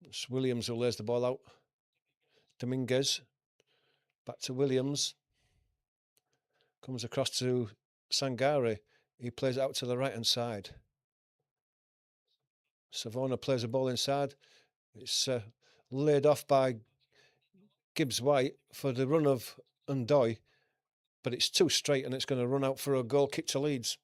It's Williams who lays the ball out. Dominguez. Back to Williams. Comes across to Sangari. He plays it out to the right-hand side. Savona plays the ball inside. It's laid off by Gibbs-White for the run of Undoy, but it's too straight and it's going to run out for a goal kick to Leeds.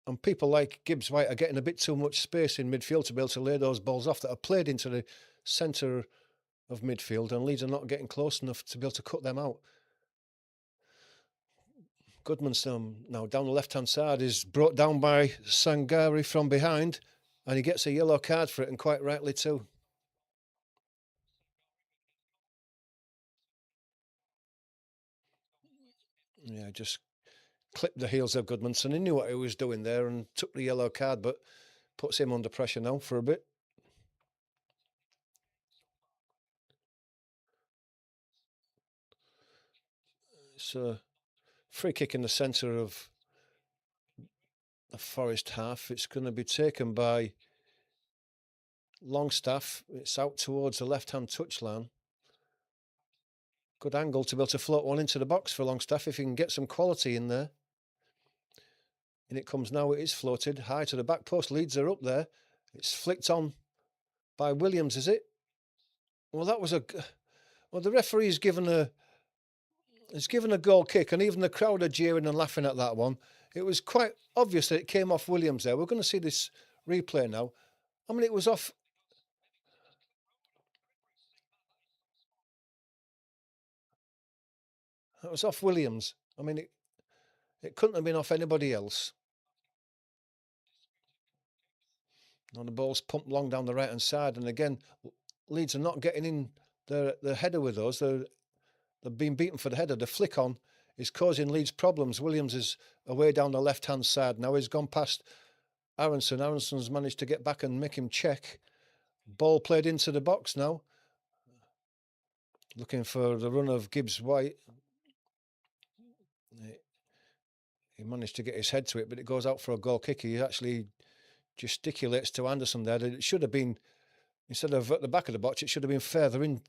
And people like Gibbs-White are getting a bit too much space in midfield to be able to lay those balls off that are played into the centre of midfield, and Leeds are not getting close enough to be able to cut them out. Goodman's now down the left-hand side is brought down by Sangari from behind, and he gets a yellow card for it, and quite rightly too. Yeah, just clipped the heels of Goodmanson. He knew what he was doing there and took the yellow card, but puts him under pressure now for a bit. It's a free kick in the centre of the Forest half. It's going to be taken by Longstaff. It's out towards the left-hand touchline. Good angle to be able to float one into the box for Longstaff if he can get some quality in there. And it comes now. It is floated high to the back post. Leeds are up there. It's flicked on by Williams, is it? Well, that was the referee's given a He's given a goal kick, and even the crowd are jeering and laughing at that one. It was quite obvious that it came off Williams there. We're going to see this replay now. I mean, it was off. It was off Williams. I mean, it couldn't have been off anybody else. And the ball's pumped long down the right-hand side. And again, Leeds are not getting in the header with us. They've been beaten for the header. The flick on is causing Leeds problems. Williams is away down the left-hand side. Now he's gone past Aronson. Aronson's managed to get back and make him check. Ball played into the box now. Looking for the run of Gibbs-White. He managed to get his head to it, but it goes out for a goal kick. He actually gesticulates to Anderson there. It should have been, instead of at the back of the box, it should have been further in.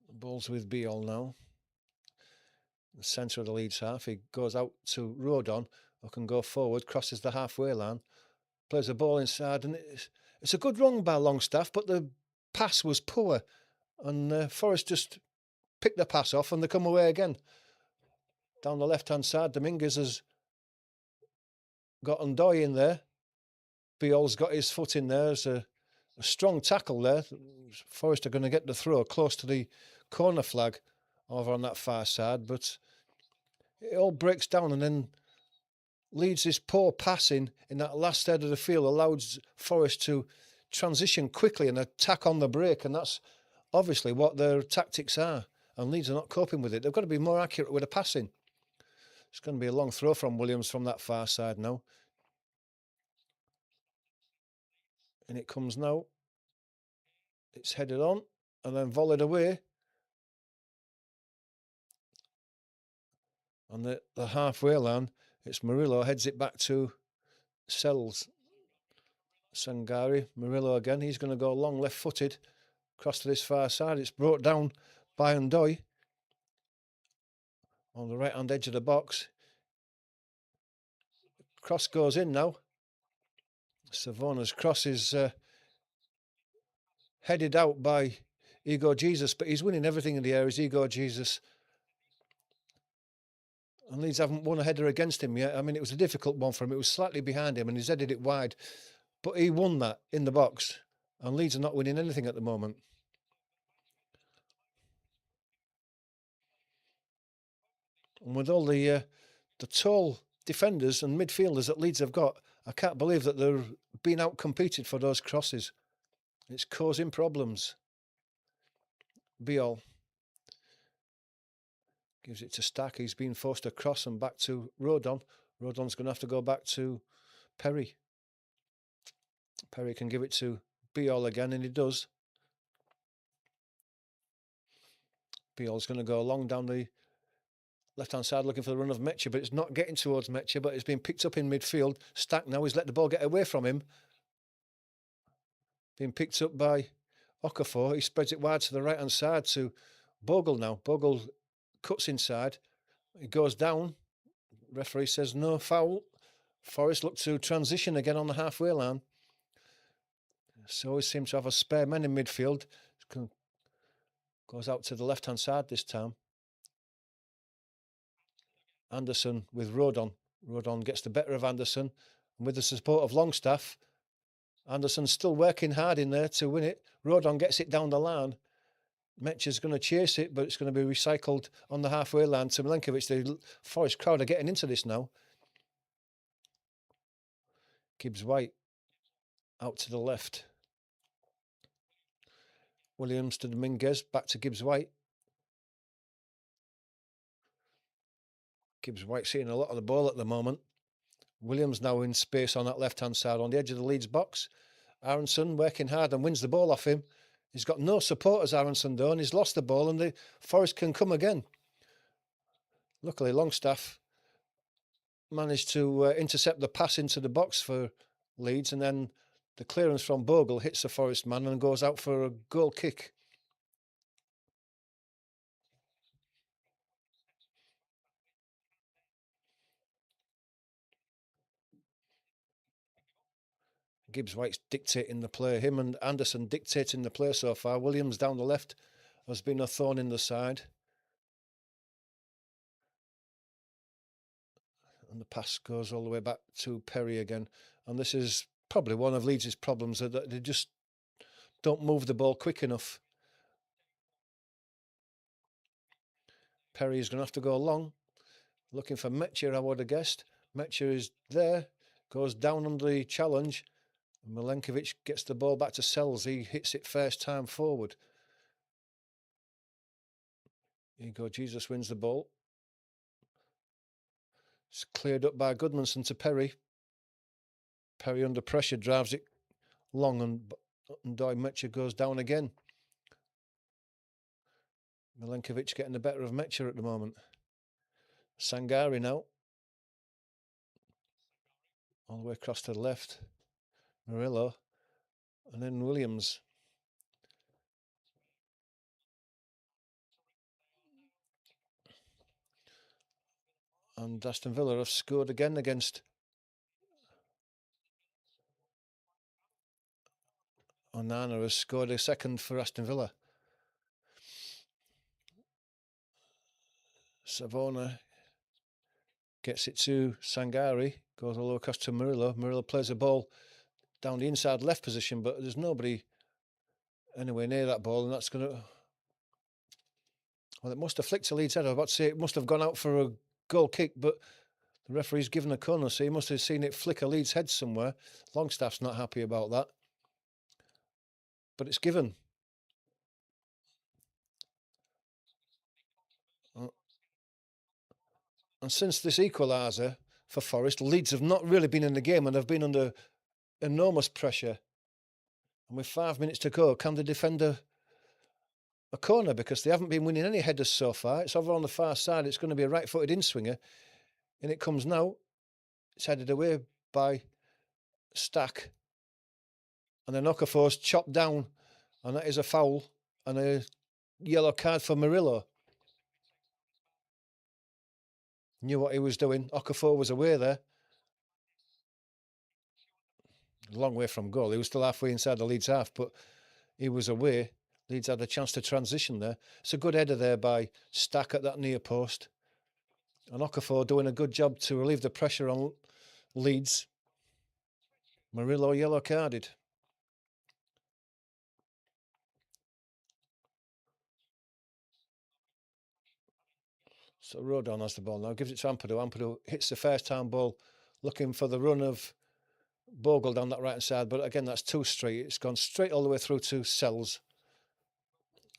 The ball's with Beal now. The centre of the Leeds half. He goes out to Rodon, who can go forward, crosses the halfway line, plays the ball inside, and it's a good run by Longstaff, but the pass was poor, and Forest just picked the pass off and they come away again. Down the left-hand side, Dominguez has got Undoy in there. Beal's got his foot in there. There's a strong tackle there. Forest are going to get the throw close to the corner flag over on that far side, but it all breaks down, and then Leeds' poor passing in that last third of the field allows Forest to transition quickly and attack on the break, and that's obviously what their tactics are, and Leeds are not coping with it. They've got to be more accurate with the passing. It's going to be a long throw from Williams from that far side now. And it comes now. It's headed on and then volleyed away. On the halfway line, it's Murillo, heads it back to Sells. Sangari, Murillo again. He's going to go long left-footed across to this far side. It's brought down by Undoy on the right-hand edge of the box. Cross goes in now. Savona's cross is headed out by Igor Jesus, but he's winning everything in the air, is Igor Jesus. And Leeds haven't won a header against him yet. I mean, it was a difficult one for him. It was slightly behind him and he's headed it wide. But he won that in the box. And Leeds are not winning anything at the moment. And with all the tall defenders and midfielders that Leeds have got, I can't believe that they're being out-competed for those crosses. It's causing problems. Biol gives it to Stack. He's been forced to cross and back to Rodon. Rodon's going to have to go back to Perry. Perry can give it to Biol again, and he does. Biol's going to go along down the left-hand side looking for the run of Metcher, but it's not getting towards Metcher, but it's been picked up in midfield. Stack now, he's let the ball get away from him. Being picked up by Okafor. He spreads it wide to the right-hand side to Bogle now. Bogle cuts inside. He goes down. Referee says no foul. Forest look to transition again on the halfway line. So he seems to have a spare man in midfield. Goes out to the left-hand side this time. Anderson with Rodon. Rodon gets the better of Anderson. And with the support of Longstaff, Anderson's still working hard in there to win it. Rodon gets it down the line. Metcher's going to chase it, but it's going to be recycled on the halfway line to Milenkovic. The Forest crowd are getting into this now. Gibbs-White out to the left. Williams to Dominguez, back to Gibbs-White. Gibbs-White seeing a lot of the ball at the moment. Williams now in space on that left-hand side on the edge of the Leeds box. Aronson working hard and wins the ball off him. He's got no support as Aronson though, and he's lost the ball, and the Forest can come again. Luckily, Longstaff managed to intercept the pass into the box for Leeds, and then the clearance from Bogle hits the Forest man and goes out for a goal kick. Gibbs White's dictating the play. Him and Anderson dictating the play so far. Williams down the left has been a thorn in the side. And the pass goes all the way back to Perry again. And this is probably one of Leeds' problems, that they just don't move the ball quick enough. Perry is going to have to go long, looking for Metcher, I would have guessed. Metcher is there, goes down under the challenge. Milenkovic gets the ball back to Sells. He hits it first time forward. Here you go, Jesus wins the ball. It's cleared up by Goodmanson to Perry. Perry under pressure drives it long, and Doy Metcher goes down again. Milenkovic getting the better of Metcher at the moment. Sangari now. All the way across to the left. Murillo. And then Williams. And Aston Villa have scored again against Onana, has scored a second for Aston Villa. Savona gets it to Sangari, goes all the way across to Murillo. Murillo plays the ball down the inside left position, but there's nobody anywhere near that ball, and that's going to... Well, it must have flicked to Leeds' head. I was about to say it must have gone out for a goal kick, but the referee's given a corner, so he must have seen it flick a Leeds' head somewhere. Longstaff's not happy about that. But it's given. And since this equaliser for Forest, Leeds have not really been in the game, and they've been under enormous pressure. And with 5 minutes to go, can they defend a corner? Because they haven't been winning any headers so far. It's over on the far side. It's going to be a right-footed in-swinger. And it comes now. It's headed away by Stack. And then Okafor's chopped down. And that is a foul. And a yellow card for Murillo. Knew what he was doing. Okafor was away there. A long way from goal. He was still halfway inside the Leeds half, but he was away. Leeds had a chance to transition there. It's a good header there by Stack at that near post. And Okafor doing a good job to relieve the pressure on Leeds. Murillo yellow carded. So Rodon has the ball now, gives it to Ampadu. Ampadu hits the first time ball, looking for the run of Bogle down that right-hand side. But again, that's too straight. It's gone straight all the way through to Sells.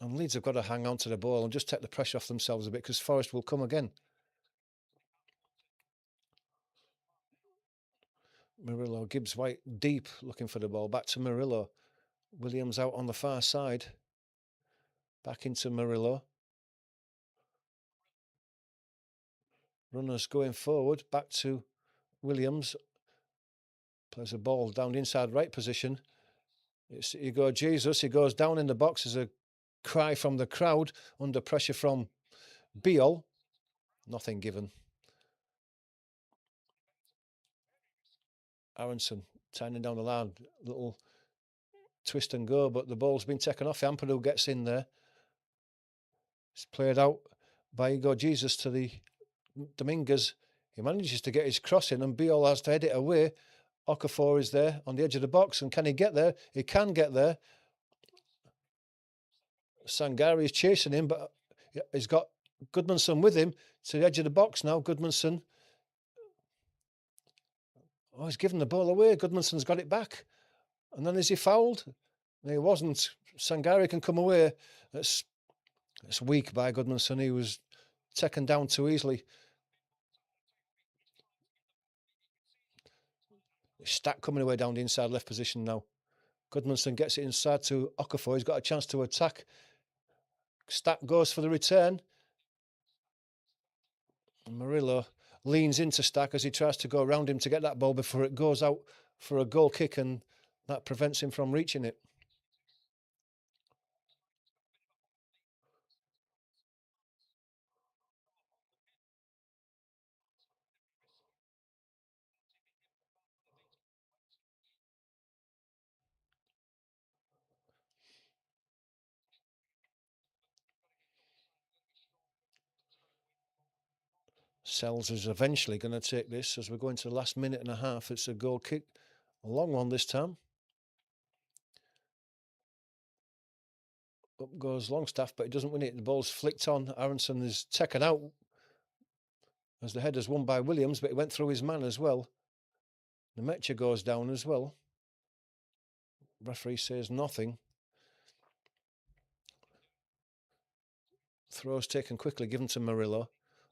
And Leeds have got to hang on to the ball and just take the pressure off themselves a bit, because Forest will come again. Murillo, Gibbs White deep, looking for the ball. Back to Murillo. Williams out on the far side. Back into Murillo. Runners going forward. Back to Williams. Plays a ball down the inside right position. You go Jesus. He goes down in the box. There's a cry from the crowd under pressure from Beal. Nothing given. Aronson turning down the line. Little twist and go, but the ball's been taken off. Ampadu gets in there. It's played out by Igor Jesus to the Dominguez. He manages to get his cross in, and Beal has to head it away. Okafor is there on the edge of the box, and can he get there? He can get there. Sangari is chasing him, but he's got Goodmanson with him to the edge of the box now. Goodmanson. Oh, he's given the ball away. Goodmanson's got it back. And then is he fouled? No, he wasn't. Sangari can come away. That's weak by Goodmanson. He was taken down too easily. Stack coming away down the inside left position now. Goodmanson gets it inside to Okafor. He's got a chance to attack. Stack goes for the return. And Murillo leans into Stack as he tries to go around him to get that ball before it goes out for a goal kick, and that prevents him from reaching it. Sells is eventually going to take this as we go into the last minute and a half. It's a goal kick, a long one this time. Up goes Longstaff, but he doesn't win it. The ball's flicked on. Aronson is taken out as the header's won by Williams, but he went through his man as well. The Metcher goes down as well. Referee says nothing. Throws taken quickly, given to Murillo.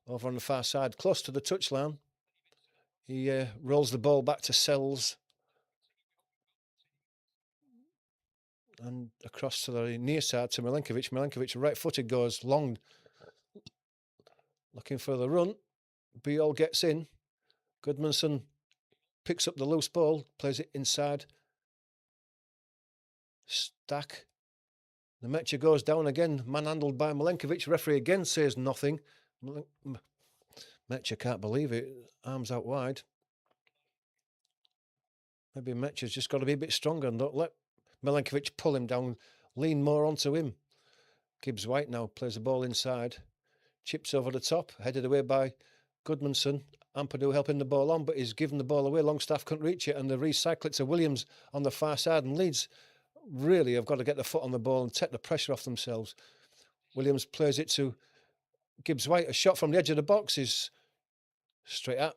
Over on the far side, close to the touchline. He rolls the ball back to Sells. And across to the near side to Milenkovic. Milenkovic, right-footed, goes long. Looking for the run. Biol gets in. Goodmanson picks up the loose ball, plays it inside. Stack. The Metcher goes down again, manhandled by Milenkovic. Referee again says nothing. Metcher can't believe it. Arms out wide. Maybe Metcher's just got to be a bit stronger and don't let Milenkovic pull him down, lean more onto him. Gibbs White now plays the ball inside. Chips over the top, headed away by Goodmanson. Ampadu helping the ball on, but he's given the ball away. Longstaff couldn't reach it, and they recycle it to Williams on the far side. And Leeds really have got to get the foot on the ball and take the pressure off themselves. Williams plays it to Gibbs White. A shot from the edge of the box is straight at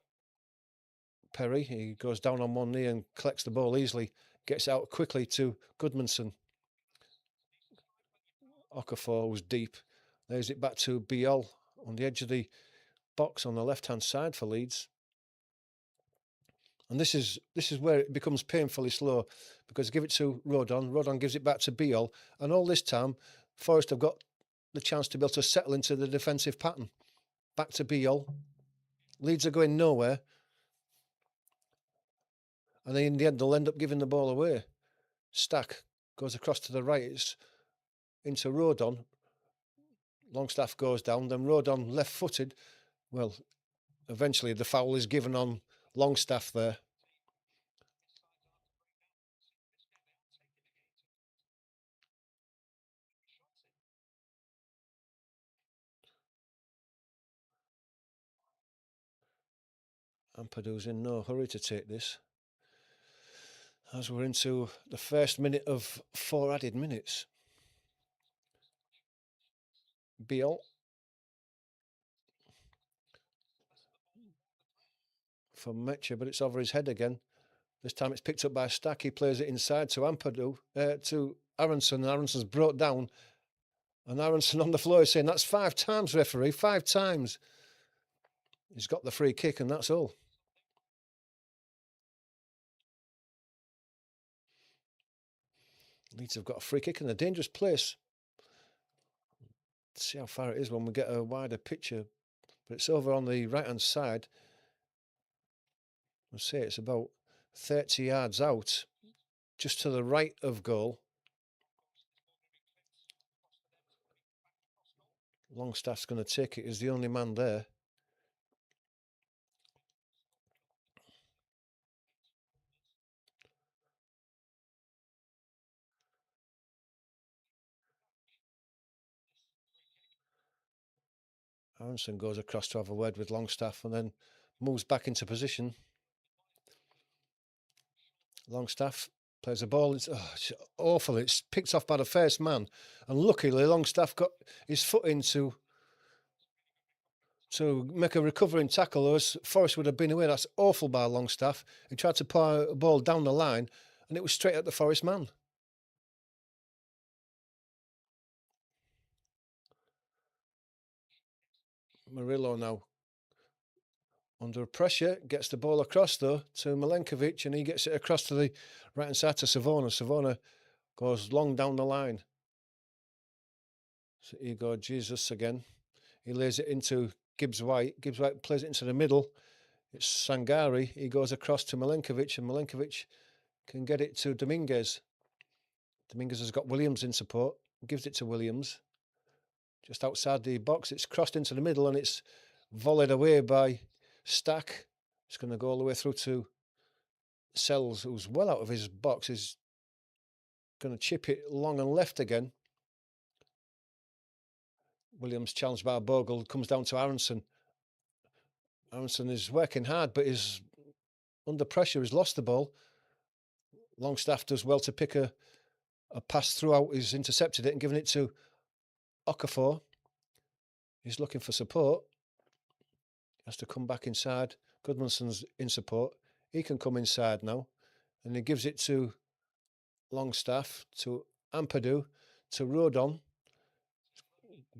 Perry. He goes down on one knee and collects the ball easily. Gets out quickly to Goodmanson. Okafor was deep. Lays it back to Biol on the edge of the box on the left-hand side for Leeds. And this is where it becomes painfully slow, because give it to Rodon. Rodon gives it back to Biol. And all this time, Forest have got the chance to be able to settle into the defensive pattern. Back to Biol. Leeds are going nowhere. And then in the end, they'll end up giving the ball away. Stack goes across to the right. It's into Rodon. Longstaff goes down. Then Rodon left-footed. Well, eventually the foul is given on Longstaff there. Ampadu's in no hurry to take this, as we're into the first minute of 4 added minutes. Biol. From Metcher, but it's over his head again. This time it's picked up by Stack. He plays it inside to Ampadu, to Aronson. Aronson's brought down. And Aronson on the floor is saying, that's 5 times, referee, 5 times. He's got the free kick and that's all. Leeds have got a free kick in a dangerous place. Let's see how far it is when we get a wider picture. But it's over on the right-hand side. I'll say it's about 30 yards out, just to the right of goal. Longstaff's going to take it. He's the only man there. Aronson goes across to have a word with Longstaff and then moves back into position. Longstaff plays the ball. It's awful. It's picked off by the first man. And luckily, Longstaff got his foot in to make a recovering tackle, as Forrest would have been away. That's awful by Longstaff. He tried to put a ball down the line, and it was straight at the Forest man. Murillo now under pressure, gets the ball across though to Milenkovic, and he gets it across to the right-hand side to Savona. Savona goes long down the line. So Igor Jesus again. He lays it into Gibbs White. Gibbs White plays it into the middle. It's Sangari. He goes across to Milenkovic, and Milenkovic can get it to Dominguez. Dominguez has got Williams in support. Gives it to Williams. Just outside the box. It's crossed into the middle, and it's volleyed away by Stack. It's going to go all the way through to Sells, who's well out of his box. Is going to chip it long and left again. Williams challenged by Bogle, comes down to Aronson. Aronson is working hard, but is under pressure. He's lost the ball. Longstaff does well to pick a pass throughout. He's intercepted it and given it to Okafor. He's looking for support. He has to come back inside. Goodmanson's in support. He can come inside now. And he gives it to Longstaff, to Ampadu, to Rodon.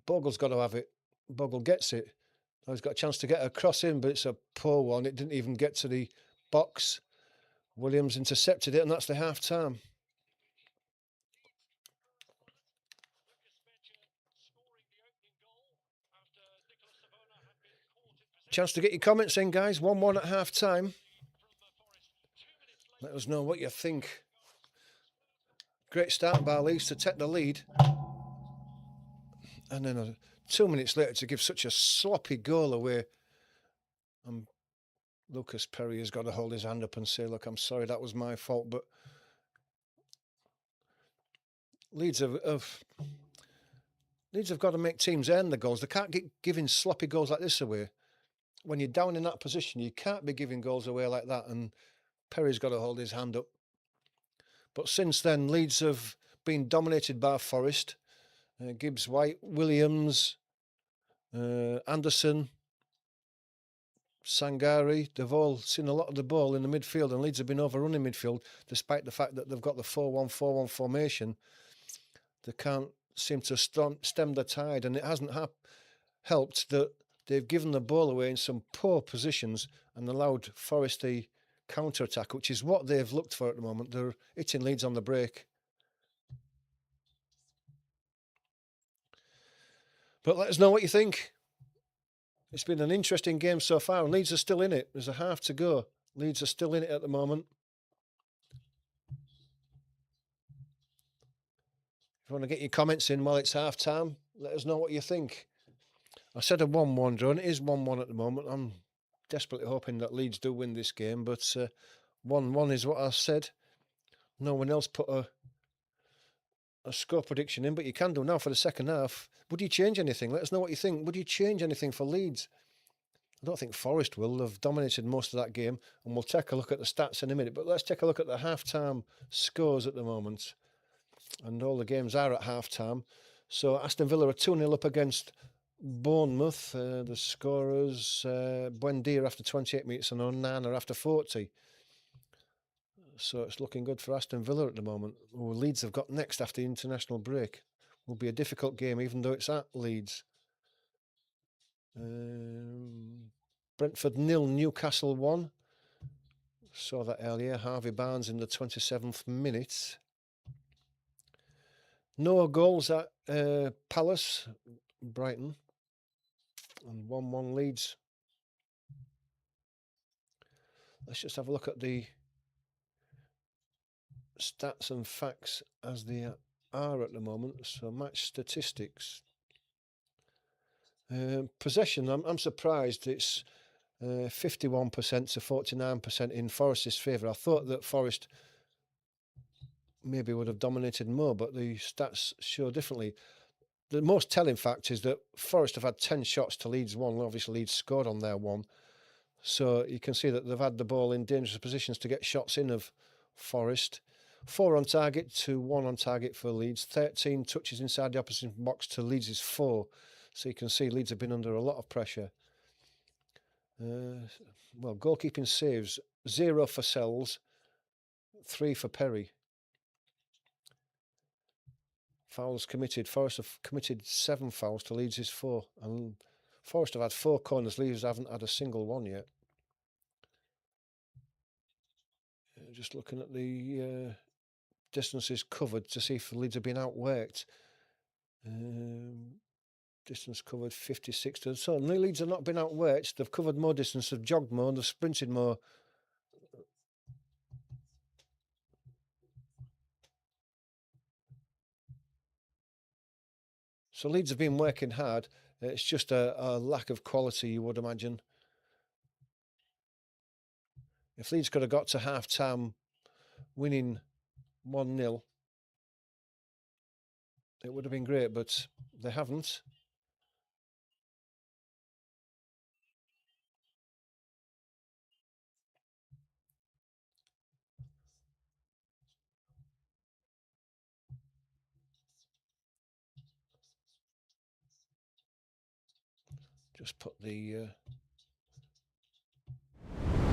Bogle's got to have it. Bogle gets it. Now he's got a chance to get a cross in, but it's a poor one. It didn't even get to the box. Williams intercepted it, and that's the half-time. Chance to get your comments in, guys. 1-1 at half-time. Let us know what you think. Great start by Leeds to take the lead. And then 2 minutes later to give such a sloppy goal away. Lucas Perry has got to hold his hand up and say, look, I'm sorry, that was my fault. But Leeds have got to make teams earn the goals. They can't get giving sloppy goals like this away. When you're down in that position, you can't be giving goals away like that. And Perry's got to hold his hand up. But since then, Leeds have been dominated by Forest. Gibbs, White, Williams, Anderson, Sangari, they've all seen a lot of the ball in the midfield, and Leeds have been overrunning midfield, despite the fact that they've got the 4-1-4-1 formation. They can't seem to stem the tide, and it hasn't helped that they've given the ball away in some poor positions and allowed Forest the counter-attack, which is what they've looked for at the moment. They're hitting Leeds on the break. But let us know what you think. It's been an interesting game so far, and Leeds are still in it. There's a half to go. Leeds are still in it at the moment. If you want to get your comments in while it's half-time, let us know what you think. I said a 1-1 draw, and it is 1-1 at the moment. I'm desperately hoping that Leeds do win this game, but 1-1 is what I said. No one else put a score prediction in, but you can do now for the second half. Would you change anything? Let us know what you think. Would you change anything for Leeds? I don't think Forest will. They've dominated most of that game, and we'll take a look at the stats in a minute. But let's take a look at the half-time scores at the moment. And all the games are at half-time. So Aston Villa are 2-0 up against Bournemouth. The scorers, Buendia after 28 minutes and Onana after 40. So it's looking good for Aston Villa at the moment. Leeds have got next after the international break. Will be a difficult game, even though it's at Leeds. Brentford 0, Newcastle 1. Saw that earlier. Harvey Barnes in the 27th minute. No goals at Palace, Brighton. And 1-1 Leeds. Let's just have a look at the stats and facts as they are at the moment. So match statistics. Possession, I'm surprised it's 51% to 49% in Forest's favour. I thought that Forest maybe would have dominated more, but the stats show differently. The most telling fact is that Forest have had 10 shots to Leeds 1. Obviously, Leeds scored on their 1. So you can see that they've had the ball in dangerous positions to get shots in of Forest. 4 on target to 1 on target for Leeds. 13 touches inside the opposition box to Leeds' 4. So you can see Leeds have been under a lot of pressure. Well, goalkeeping saves, 0 for Sells, 3 for Perry. Fouls committed. Forest have committed 7 fouls to Leeds' 4. And Forest have had 4 corners. Leeds haven't had a single one yet. Just looking at the distances covered to see if Leeds have been outworked. Distance covered 56. So Leeds have not been outworked. They've covered more distance. They've jogged more. They've sprinted more. So Leeds have been working hard. It's just a lack of quality, you would imagine. If Leeds could have got to half-time winning 1-0, it would have been great, but they haven't. Just put the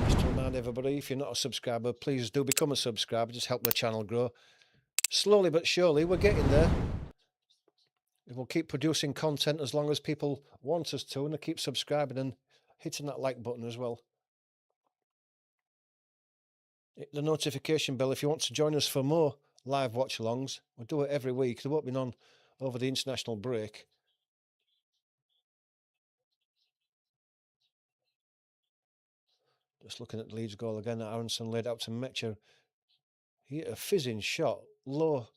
just remind everybody, if you're not a subscriber, please do become a subscriber. Just help the channel grow. Slowly but surely, we're getting there. We'll keep producing content as long as people want us to, and they keep subscribing and hitting that like button as well. Hit the notification bell if you want to join us for more live watch-alongs. We'll do it every week. They won't be on over the international break. Just looking at the Leeds goal again. Aronson laid out to Metcher. He hit a fizzing shot low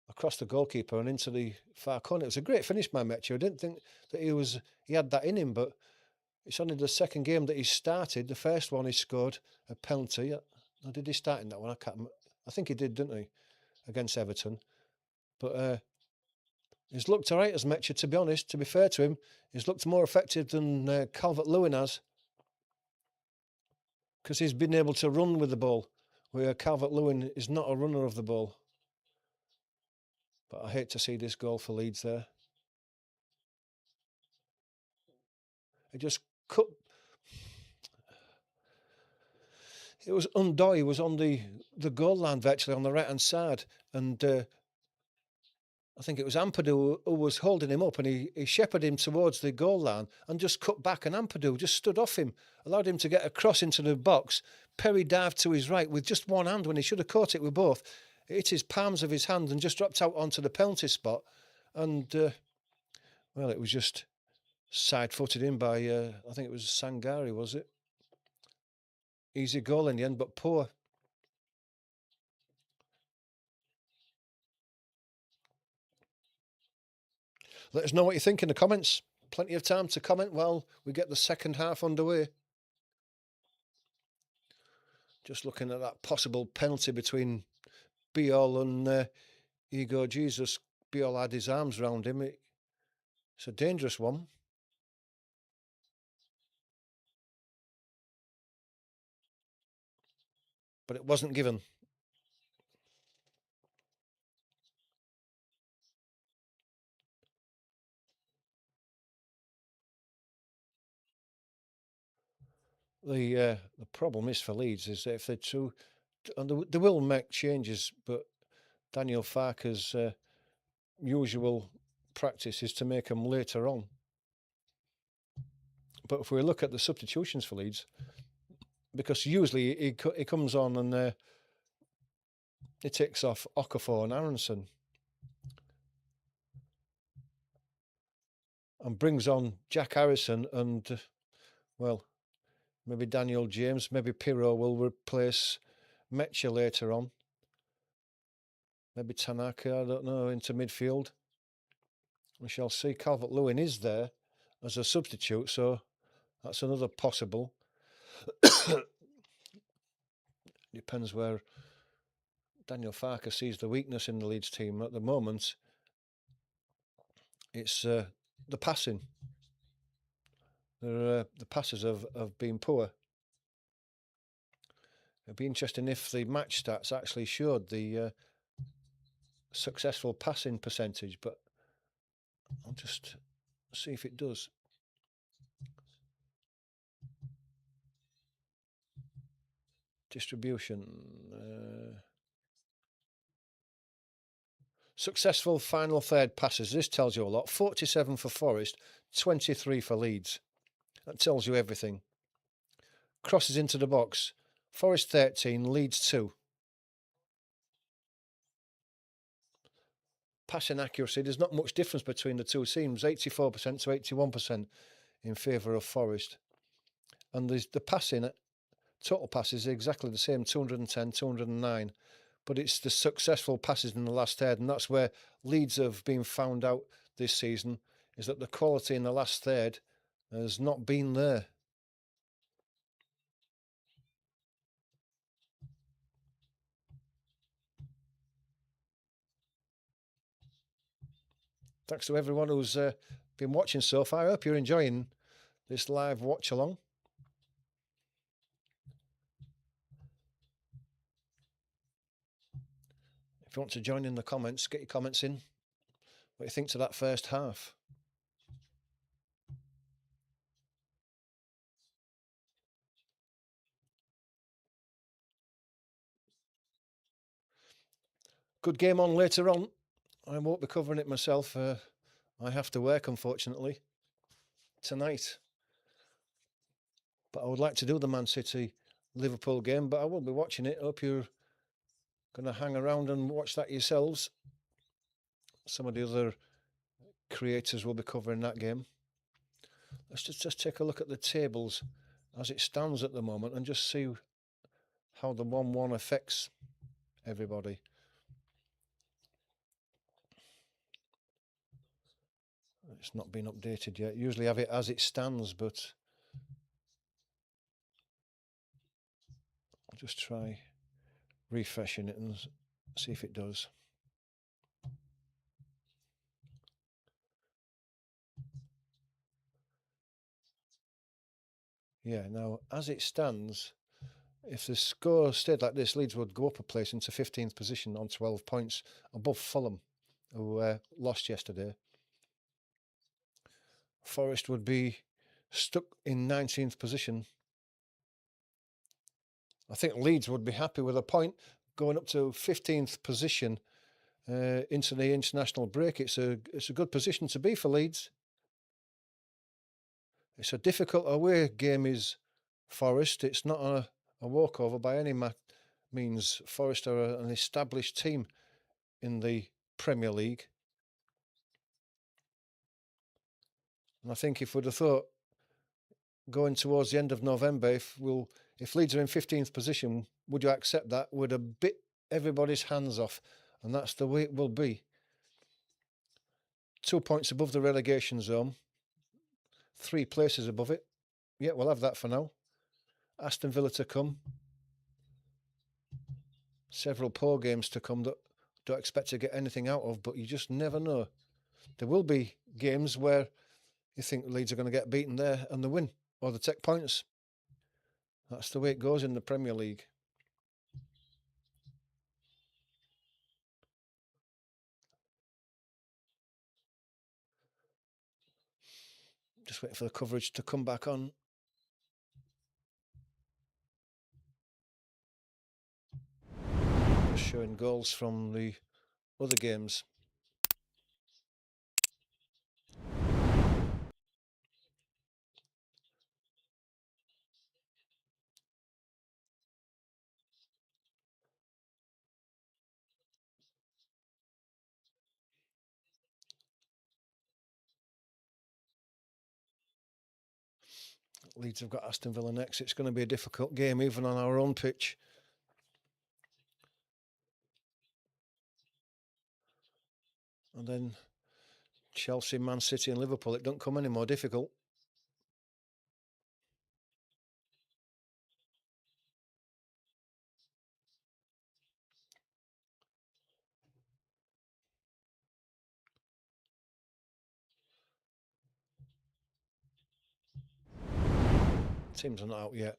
across the goalkeeper and into the far corner. It was a great finish by Metcher. I didn't think that he had that in him, but it's only the second game that he started. The first one he scored a penalty. Or did he start in that one? I think he did, didn't he? Against Everton. But he's looked all right as Metcher, to be honest. To be fair to him, he's looked more effective than Calvert-Lewin has. Because he's been able to run with the ball, where Calvert-Lewin is not a runner of the ball. But I hate to see this goal for Leeds there. It just cut. It was Undoy. He was on the goal line virtually on the right-hand side. And I think it was Ampadu who was holding him up, and he shepherded him towards the goal line and just cut back, and Ampadu just stood off him, allowed him to get across into the box. Perry dived to his right with just one hand when he should have caught it with both. It hit his palms of his hand and just dropped out onto the penalty spot. And, well, it was just side-footed in by, I think it was Sangari, was it? Easy goal in the end, but poor. Let us know what you think in the comments. Plenty of time to comment while we get the second half underway. Just looking at that possible penalty between Biol and Igor Jesus. Biol had his arms round him. It's a dangerous one. But it wasn't given. The problem is for Leeds is that if they're too, and they will make changes, but Daniel Farke's usual practice is to make them later on. But if we look at the substitutions for Leeds, because usually he comes on and he takes off Okafor and Aronson and brings on Jack Harrison and, well, maybe Daniel James, maybe Pirro will replace Metcher later on. Maybe Tanaka, I don't know, into midfield. We shall see. Calvert-Lewin is there as a substitute, so that's another possible. Depends where Daniel Farke sees the weakness in the Leeds team. At the moment, it's the passing. The passes have been poor. It'd be interesting if the match stats actually showed the successful passing percentage, but I'll just see if it does. Distribution. Successful final third passes. This tells you a lot. 47 for Forest, 23 for Leeds. That tells you everything. Crosses into the box. Forest 13, Leeds 2. Passing accuracy, there's not much difference between the two teams. 84% to 81% in favour of Forest. And the passing, total passes, are exactly the same, 210, 209. But it's the successful passes in the last third, and that's where Leeds have been found out this season, is that the quality in the last third has not been there. Thanks to everyone who's been watching so far. I hope you're enjoying this live watch along. If you want to join in the comments, get your comments in. What do you think to that first half? Good game on later on. I won't be covering it myself. I have to work, unfortunately, tonight. But I would like to do the Man City Liverpool game, but I will be watching it. Hope you're going to hang around and watch that yourselves. Some of the other creators will be covering that game. Let's just take a look at the tables as it stands at the moment and just see how the 1-1 affects everybody. It's not been updated yet. Usually have it as it stands, but I'll just try refreshing it and see if it does. Yeah, now as it stands, if the score stayed like this, Leeds would go up a place into 15th position on 12 points above Fulham, who lost yesterday. Forest would be stuck in 19th position. I think Leeds would be happy with a point going up to 15th position into the international break. It's a good position to be for Leeds. It's a difficult away game, is Forest. It's not a walkover by any means. Forest are an established team in the Premier League. And I think if we'd have thought going towards the end of November, if Leeds are in 15th position, would you accept that? Would have bit everybody's hands off. And that's the way it will be. 2 points above the relegation zone. 3 places above it. Yeah, we'll have that for now. Aston Villa to come. Several poor games to come that don't expect to get anything out of, but you just never know. There will be games where you think Leeds are going to get beaten there and they win, or they take points. That's the way it goes in the Premier League. Just waiting for the coverage to come back on. Just showing goals from the other games. Leeds have got Aston Villa next. It's going to be a difficult game, even on our own pitch. And then Chelsea, Man City and Liverpool. It don't come any more difficult. Teams are not out yet.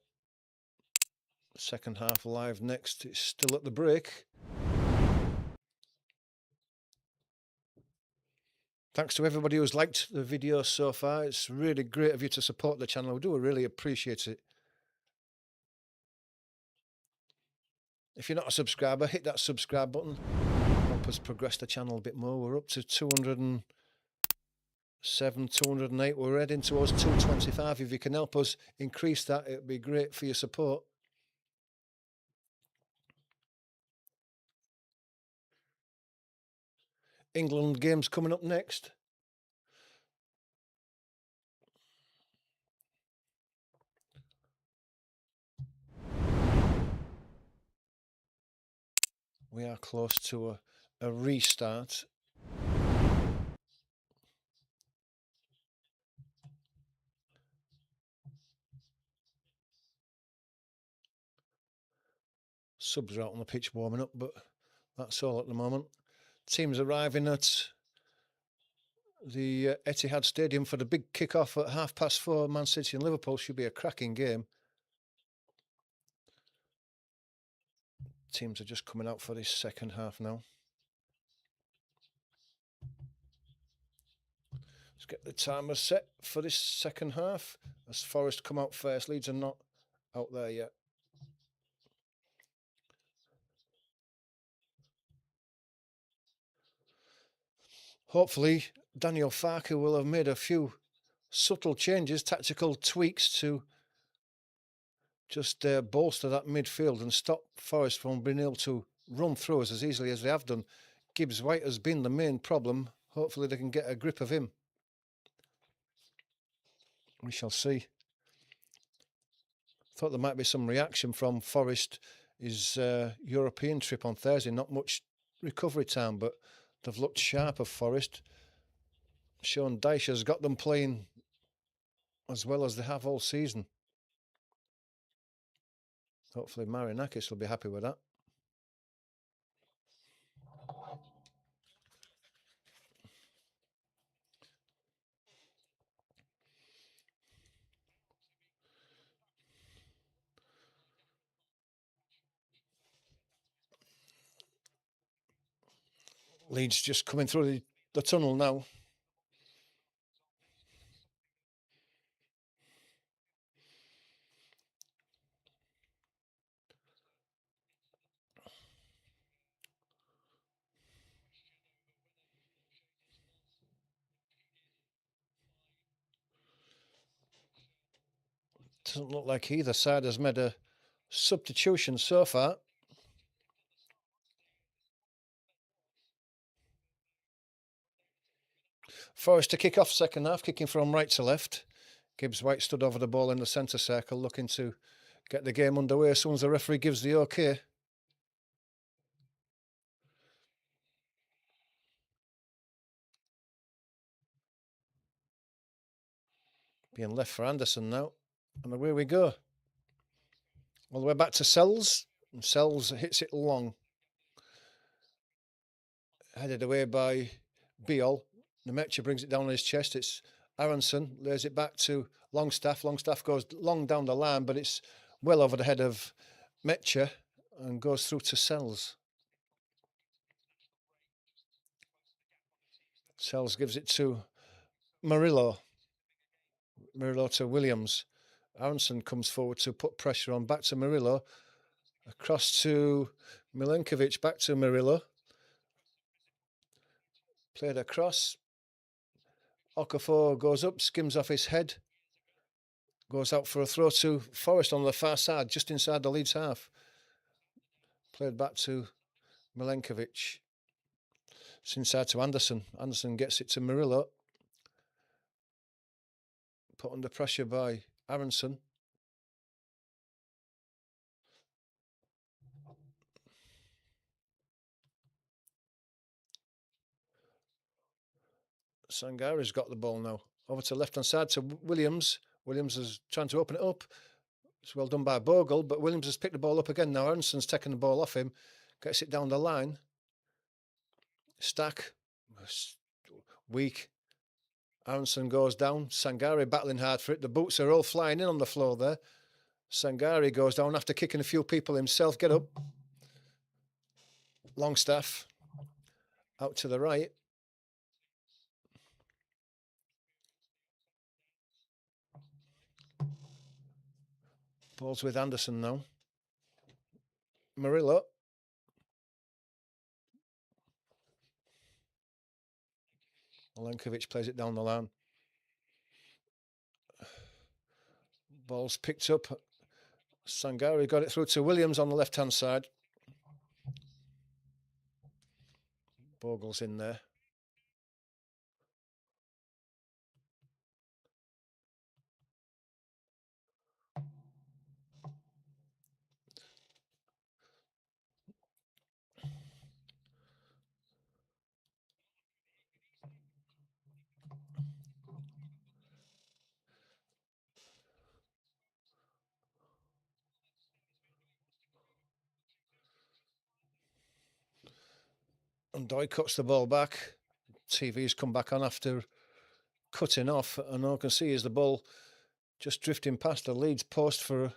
Second half live next. It's still at the break. Thanks to everybody who's liked the video so far. It's really great of you to support the channel. We do really appreciate it. If you're not a subscriber, hit that subscribe button. Help us progress the channel a bit more. We're up to 207, 208. We're heading towards 225. If you can help us increase that, it'd be great for your support. England games coming up next. We are close to a restart. Subs are out on the pitch warming up, but that's all at the moment. Teams arriving at the Etihad Stadium for the big kick-off at 4:30. Man City and Liverpool should be a cracking game. Teams are just coming out for this second half now. Let's get the timer set for this second half. As Forest come out first, Leeds are not out there yet. Hopefully, Daniel Farke will have made a few subtle changes, tactical tweaks to just bolster that midfield and stop Forest from being able to run through us as easily as they have done. Gibbs White has been the main problem. Hopefully they can get a grip of him. We shall see. Thought there might be some reaction from Forest. His European trip on Thursday, not much recovery time, but they've looked sharp of Forest. Sean Dyche has got them playing as well as they have all season. Hopefully Marinakis will be happy with that. Leeds just coming through the tunnel now. Doesn't look like either side has made a substitution so far. Forest to kick off second half, kicking from right to left. Gibbs White stood over the ball in the centre circle, looking to get the game underway as soon as the referee gives the okay. Being left for Anderson now. And away we go. All the way back to Sells. And Sells hits it long. Headed away by Beal. Nemecha brings it down on his chest. It's Aronson, lays it back to Longstaff. Longstaff goes long down the line, but it's well over the head of Mecha and goes through to Sells. Sells gives it to Murillo. Murillo to Williams. Aronson comes forward to put pressure on. Back to Murillo. Across to Milenkovic. Back to Murillo. Played across. Okafor goes up, skims off his head. Goes out for a throw to Forest on the far side, just inside the Leeds half. Played back to Milenkovic. It's inside to Anderson. Anderson gets it to Murillo. Put under pressure by Aronson. Sangari's got the ball now. Over to left-hand side to Williams. Williams is trying to open it up. It's well done by Bogle, but Williams has picked the ball up again now. Aronson's taking the ball off him. Gets it down the line. Stack. Weak. Aronson goes down. Sangari battling hard for it. The boots are all flying in on the floor there. Sangari goes down after kicking a few people himself. Get up. Longstaff. Out to the right. Ball's with Anderson now. Murillo. Milenkovic plays it down the line. Ball's picked up. Sangari got it through to Williams on the left-hand side. Bogle's in there. And Doy cuts the ball back. TV's come back on after cutting off, and all I can see is the ball just drifting past the Leeds post for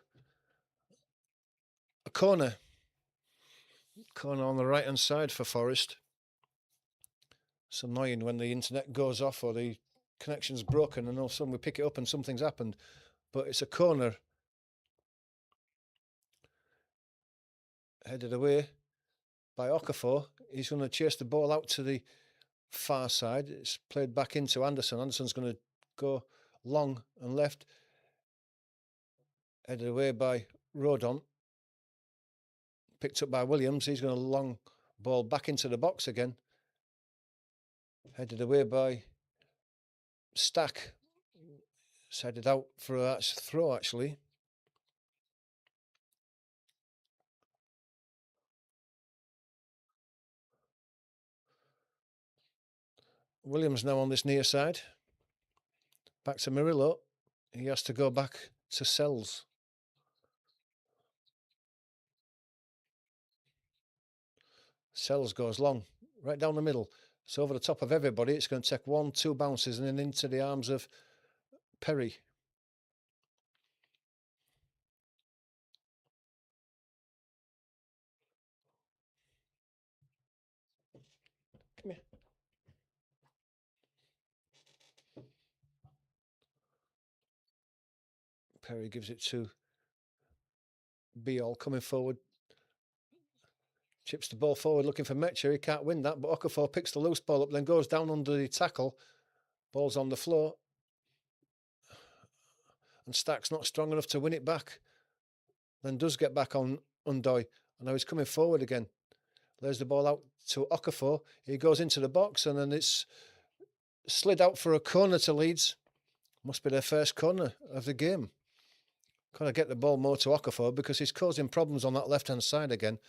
a corner. Corner on the right-hand side for Forest. It's annoying when the internet goes off or the connection's broken and all of a sudden we pick it up and something's happened. But it's a corner. Headed away by Okafor. He's going to chase the ball out to the far side. It's played back into Anderson. Anderson's going to go long and left. Headed away by Rodon. Picked up by Williams. He's going to long ball back into the box again. Headed away by Stack. It's headed out for a throw, actually. Williams now on this near side. Back to Murillo. He has to go back to Sells. Sells goes long, right down the middle. It's over the top of everybody. It's going to take 1-2 bounces and then into the arms of Perry. Come here. Perry gives it to Beal coming forward. Chips the ball forward looking for Metcher. He can't win that, but Okafor picks the loose ball up, then goes down under the tackle. Ball's on the floor. And Stack's not strong enough to win it back. Then does get back on Undoy. And now he's coming forward again. Lays the ball out to Okafor. He goes into the box and then it's slid out for a corner to Leeds. Must be their first corner of the game. Got to get the ball more to Okafor because he's causing problems on that left-hand side again.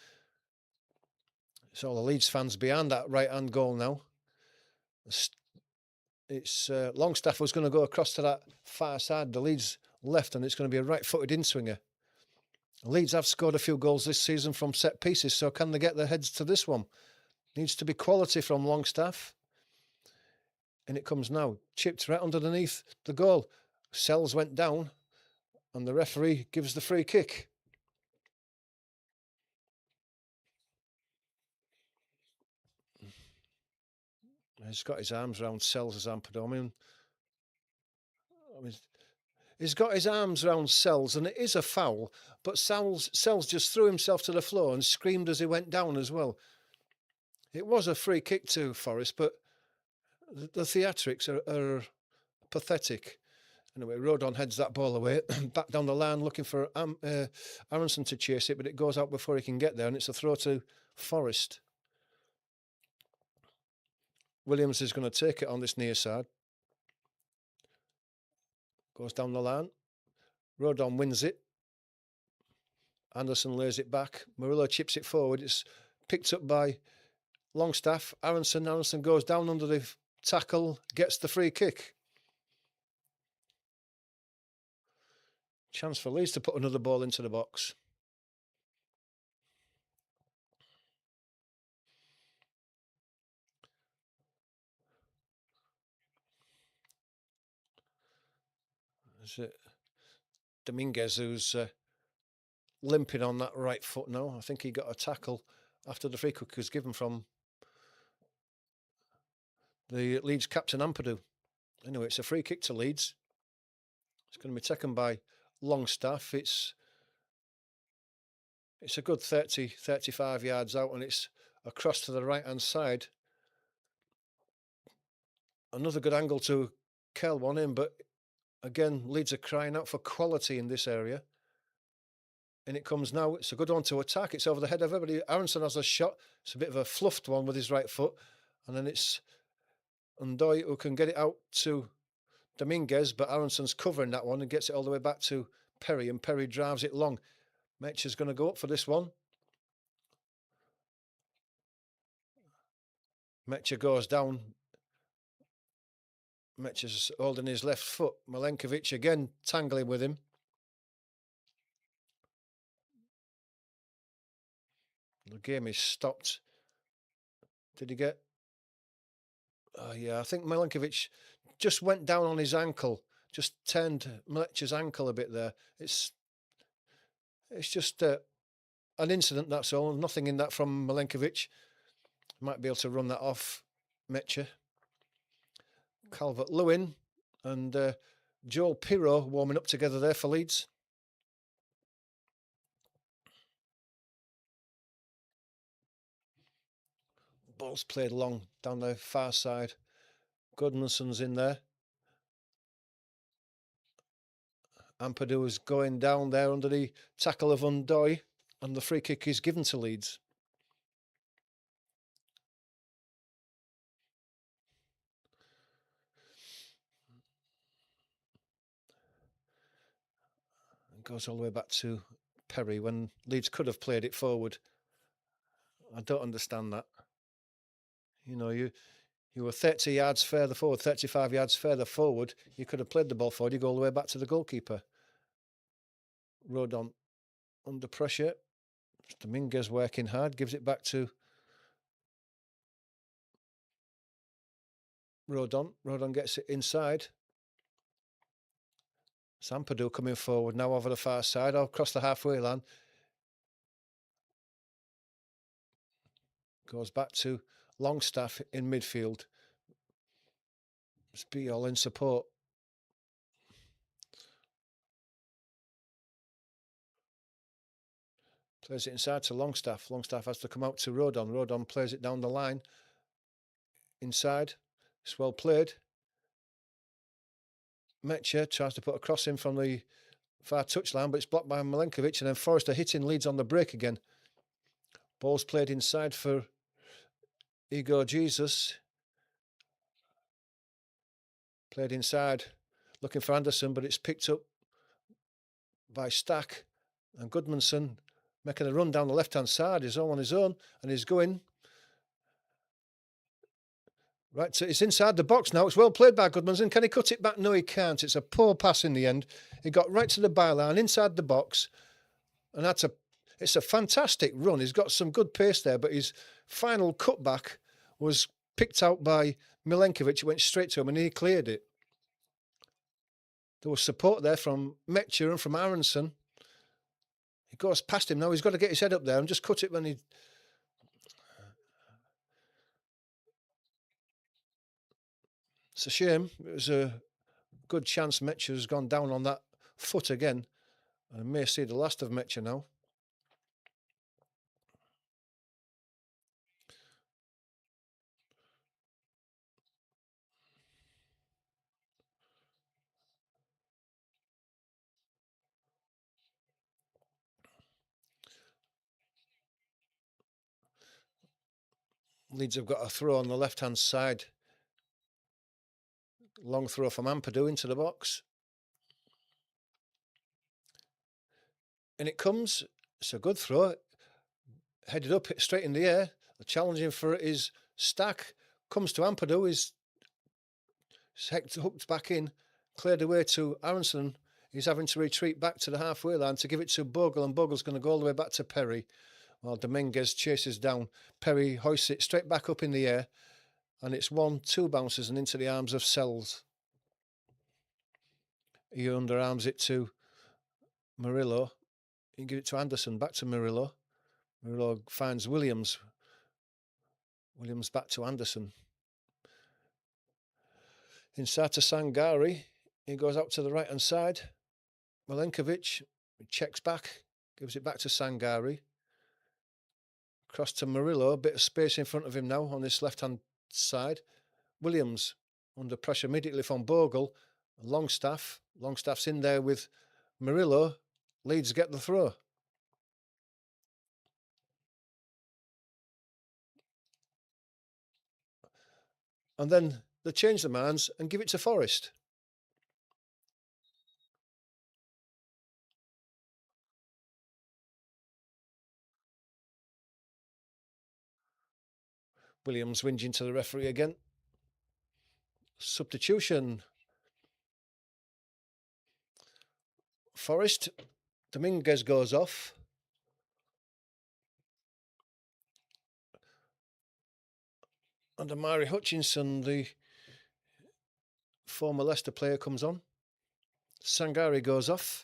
It's all the Leeds fans behind that right-hand goal now. It's Longstaff was going to go across to that far side, the Leeds left, and it's going to be a right-footed in-swinger. Leeds have scored a few goals this season from set pieces, so can they get their heads to this one? Needs to be quality from Longstaff. And it comes now. Chipped right underneath the goal. Sells went down, and the referee gives the free kick. He's got his arms around Sells' Amperdomian. He's got his arms around Sells, and it is a foul, but Sells just threw himself to the floor and screamed as he went down as well. It was a free kick to Forest, but the theatrics are pathetic. Anyway, Rodon heads that ball away, back down the line looking for Aronson to chase it, but it goes out before he can get there, and it's a throw to Forest. Williams is going to take it on this near side. Goes down the line. Rodon wins it. Anderson lays it back. Murillo chips it forward. It's picked up by Longstaff. Aronson goes down under the tackle, gets the free kick. Chance for Leeds to put another ball into the box. Is it Dominguez who's limping on that right foot now? I think he got a tackle after the free kick was given from the Leeds captain Ampadu. Anyway, it's a free kick to Leeds. It's going to be taken by Longstaff. It's a good 30, 35 yards out, and it's across to the right-hand side. Another good angle to curl one in, but again, Leeds are crying out for quality in this area. And it comes now. It's a good one to attack. It's over the head of everybody. Aronson has a shot. It's a bit of a fluffed one with his right foot. And then it's Undoy who can get it out to Dominguez, but Aronson's covering that one and gets it all the way back to Perry, and Perry drives it long. Metcher's going to go up for this one. Metcher goes down. Metcher's holding his left foot. Milenkovic again tangling with him. The game is stopped. Did he get... Oh, yeah, I think Milenkovic just went down on his ankle. Just turned Metcher's ankle a bit there. It's just an incident, that's all. Nothing in that from Milenkovic. Might be able to run that off Metcher. Calvert-Lewin and Joel Pirro warming up together there for Leeds. Ball's played long down the far side. Goodmanson's in there. Ampadu is going down there under the tackle of Undoy, and the free kick is given to Leeds. It goes all the way back to Perry when Leeds could have played it forward. I don't understand that. You know, you were 30 yards further forward, 35 yards further forward. You could have played the ball forward. You go all the way back to the goalkeeper. Rodon under pressure. Dominguez working hard. Gives it back to Rodon. Rodon gets it inside. Ampadu coming forward now over the far side, across the halfway line. Goes back to Longstaff in midfield. Be all in support. Plays it inside to Longstaff. Longstaff has to come out to Rodon. Rodon plays it down the line. Inside. It's well played. Metcher tries to put a cross in from the far touchline, but it's blocked by Milenkovic, and then Forrester hitting Leeds on the break again. Ball's played inside for Igor Jesus. Played inside, looking for Anderson, but it's picked up by Stack. And Goodmanson making a run down the left-hand side. He's all on his own, and he's going right. So it's inside the box now. It's well played by Goodmanson. Can he cut it back? No, he can't. It's a poor pass in the end. He got right to the byline, inside the box, and it's a fantastic run. He's got some good pace there, but his final cutback was picked out by Milenkovic. It went straight to him, and he cleared it. There was support there from Metcher and from Aronson. He goes past him now. He's got to get his head up there and just cut it when he... It's a shame. It was a good chance. Metcher has gone down on that foot again. I may see the last of Metcher now. Leeds have got a throw on the left-hand side. Long throw from Ampadu into the box. And it comes. It's a good throw. Headed up, straight in the air. The challenging for it is Stack. Comes to Ampadu. Is hooked back in. Cleared away to Aronson. He's having to retreat back to the halfway line to give it to Bogle. And Bogle's going to go all the way back to Perry. While Dominguez chases down. Perry hoists it straight back up in the air. And it's 1-2 bounces and into the arms of Sells. He underarms it to Murillo. He can give it to Anderson. Back to Murillo. Murillo finds Williams. Williams back to Anderson. Inside to Sangari. He goes out to the right-hand side. Milenkovic checks back. Gives it back to Sangari. Cross to Murillo. A bit of space in front of him now on this left-hand side. Williams under pressure immediately from Bogle. Longstaff. Longstaff's in there with Murillo. Leeds get the throw. And then they change the minds and give it to Forrest. Williams whinging to the referee again. Substitution. Forrest. Dominguez goes off. And Amari Hutchinson, the former Leicester player, comes on. Sangari goes off.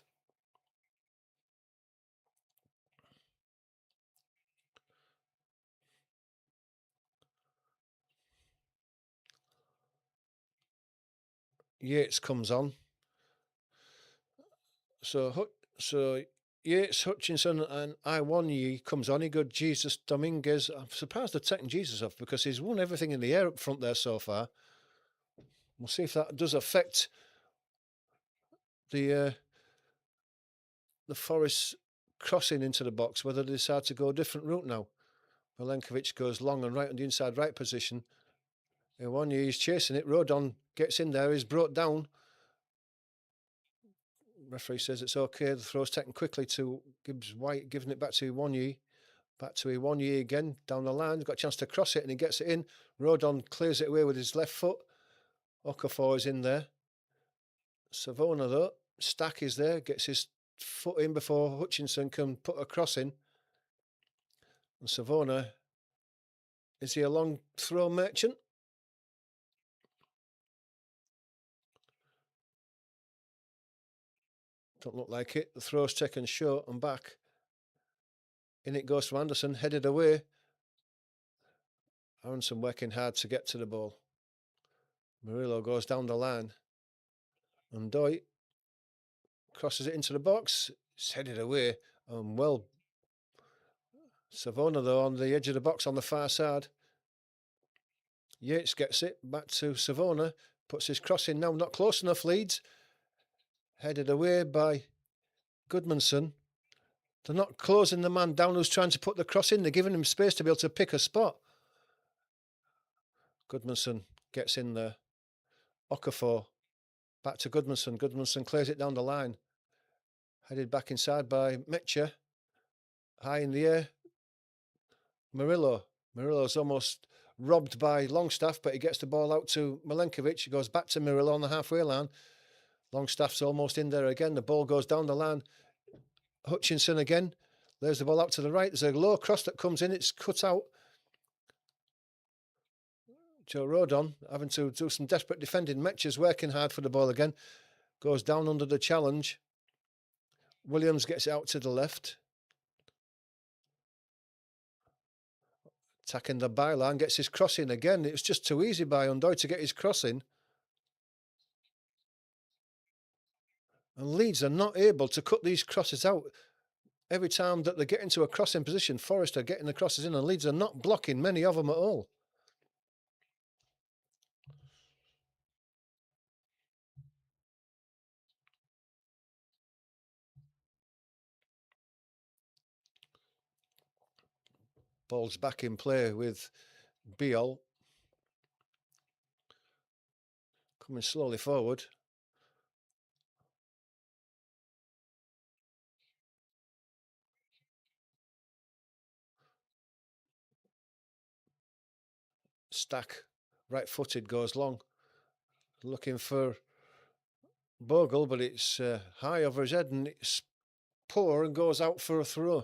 Yates comes on. So Yates, Hutchinson and Iwanyi comes on. He got Jesus Dominguez. I'm surprised they're taking Jesus off because he's won everything in the air up front there so far. We'll see if that does affect the Forest crossing into the box, whether they decide to go a different route now. Milenkovic goes long and right on the inside right position. Iwanyi is chasing it. Rodon gets in there. He's brought down. Referee says it's okay. The throw's taken quickly to Gibbs White, giving it back to Iwanyi. Back to Iwanyi again, down the line. Got a chance to cross it and he gets it in. Rodon clears it away with his left foot. Okafor is in there. Savona, though, Stack is there. Gets his foot in before Hutchinson can put a cross in. And Savona, is he a long throw merchant? Don't look like it. The throw's taken short and back. In it goes to Anderson, headed away. Aronson working hard to get to the ball. Murillo goes down the line. And Doit crosses it into the box. It's headed away. And well, Savona, though, on the edge of the box on the far side. Yates gets it back to Savona. Puts his cross in now. Not close enough, Leeds. Headed away by Goodmanson. They're not closing the man down who's trying to put the cross in. They're giving him space to be able to pick a spot. Goodmanson gets in there. Okafor back to Goodmanson. Goodmanson clears it down the line. Headed back inside by Metcher. High in the air. Murillo. Murillo's almost robbed by Longstaff, but he gets the ball out to Milenkovic. He goes back to Murillo on the halfway line. Longstaff's almost in there again. The ball goes down the line. Hutchinson again. There's the ball out to the right. There's a low cross that comes in. It's cut out. Joe Rodon having to do some desperate defending. Metcher's working hard for the ball again. Goes down under the challenge. Williams gets it out to the left. Attacking the byline. Gets his cross in again. It was just too easy by Undoy to get his cross in. And Leeds are not able to cut these crosses out. Every time that they get into a crossing position, Forest are getting the crosses in and Leeds are not blocking many of them at all. Ball's back in play with Biol. Coming slowly forward. Stack, right-footed, goes long. Looking for Bogle, but it's high over his head and it's poor and goes out for a throw.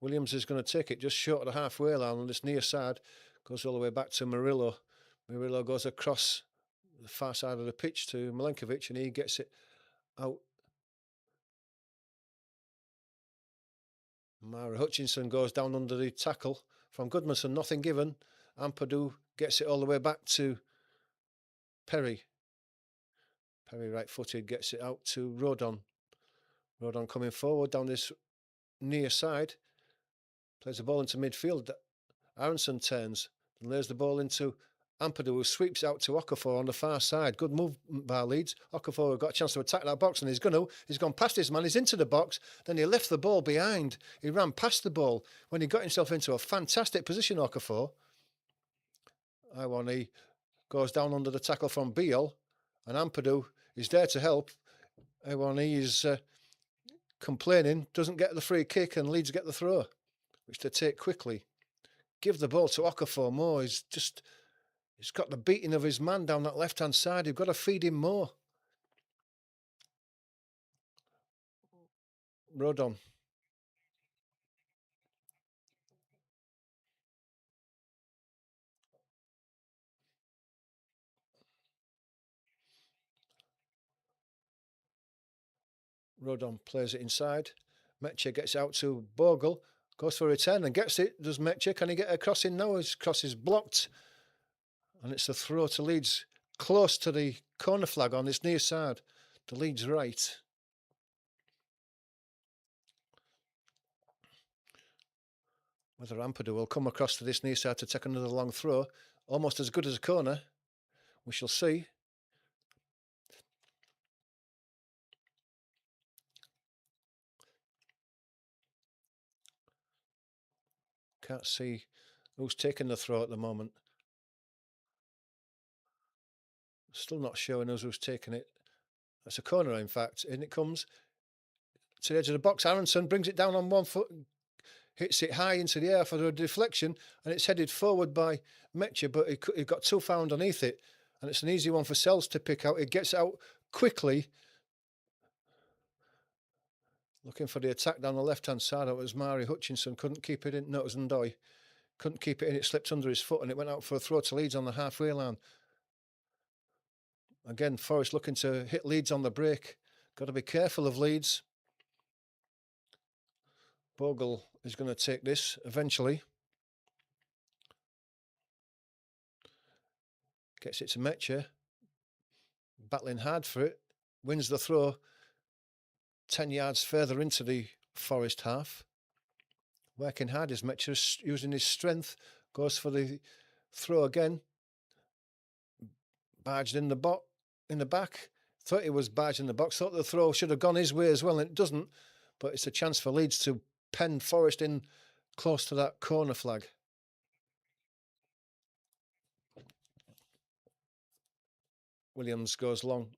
Williams is going to take it just short of the halfway line on this near side. Goes all the way back to Murillo. Murillo goes across the far side of the pitch to Milenkovic and he gets it out. Mara Hutchinson goes down under the tackle from Goodmanson. Nothing given. Ampadu gets it all the way back to Perry. Perry right-footed gets it out to Rodon. Rodon coming forward down this near side. Plays the ball into midfield. Aronson turns and lays the ball into Ampadu, who sweeps out to Okafor on the far side. Good move by Leeds. Okafor got a chance to attack that box and he's gone past his man. He's into the box. Then he left the ball behind. He ran past the ball when he got himself into a fantastic position, Okafor. Iwanyi goes down under the tackle from Biol and Ampadu is there to help. Iwanyi is complaining, doesn't get the free kick and Leeds get the throw, which they take quickly. Give the ball to Okafor more. He's got the beating of his man down that left-hand side. You've got to feed him more. Rodon. Rodon plays it inside. Metcher gets out to Bogle. Goes for a return and gets it. Does Metcher? Can he get a cross in? No, his cross is blocked. And it's a throw to Leeds, close to the corner flag on this near side. To Leeds right. Whether Ampadu will come across to this near side to take another long throw, almost as good as a corner, we shall see. Can't see who's taking the throw at the moment. Still not showing us who's taking it. That's a corner, in fact. In it comes to the edge of the box. Aronson brings it down on 1 foot, hits it high into the air for a deflection, and it's headed forward by Metcher, but he got too far underneath it, and it's an easy one for Sells to pick out. It gets out quickly. Looking for the attack down the left-hand side. It was Mari Hutchinson. Couldn't keep it in. No, it was Ndoye. Couldn't keep it in. It slipped under his foot, and it went out for a throw to Leeds on the halfway line. Again, Forest looking to hit Leeds on the break. Got to be careful of Leeds. Bogle is going to take this eventually. Gets it to Metcher. Battling hard for it. Wins the throw. 10 yards further into the Forest half. Working hard is Metcher, using his strength. Goes for the throw again. Barged in the back. Thought he was barged in the box. Thought the throw should have gone his way as well, and it doesn't. But it's a chance for Leeds to pen Forest in close to that corner flag. Williams goes long.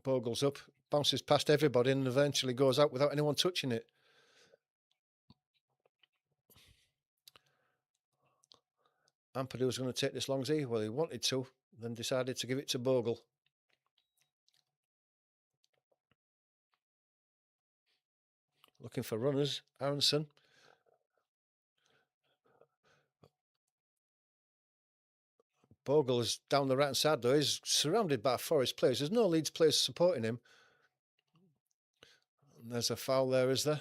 Bogle's up. Bounces past everybody and eventually goes out without anyone touching it. Ampadu was going to take this long as he wanted to, then decided to give it to Bogle. Looking for runners, Aronson. Bogle is down the right-hand side though. He's surrounded by Forest players. There's no Leeds players supporting him. And there's a foul there, is there?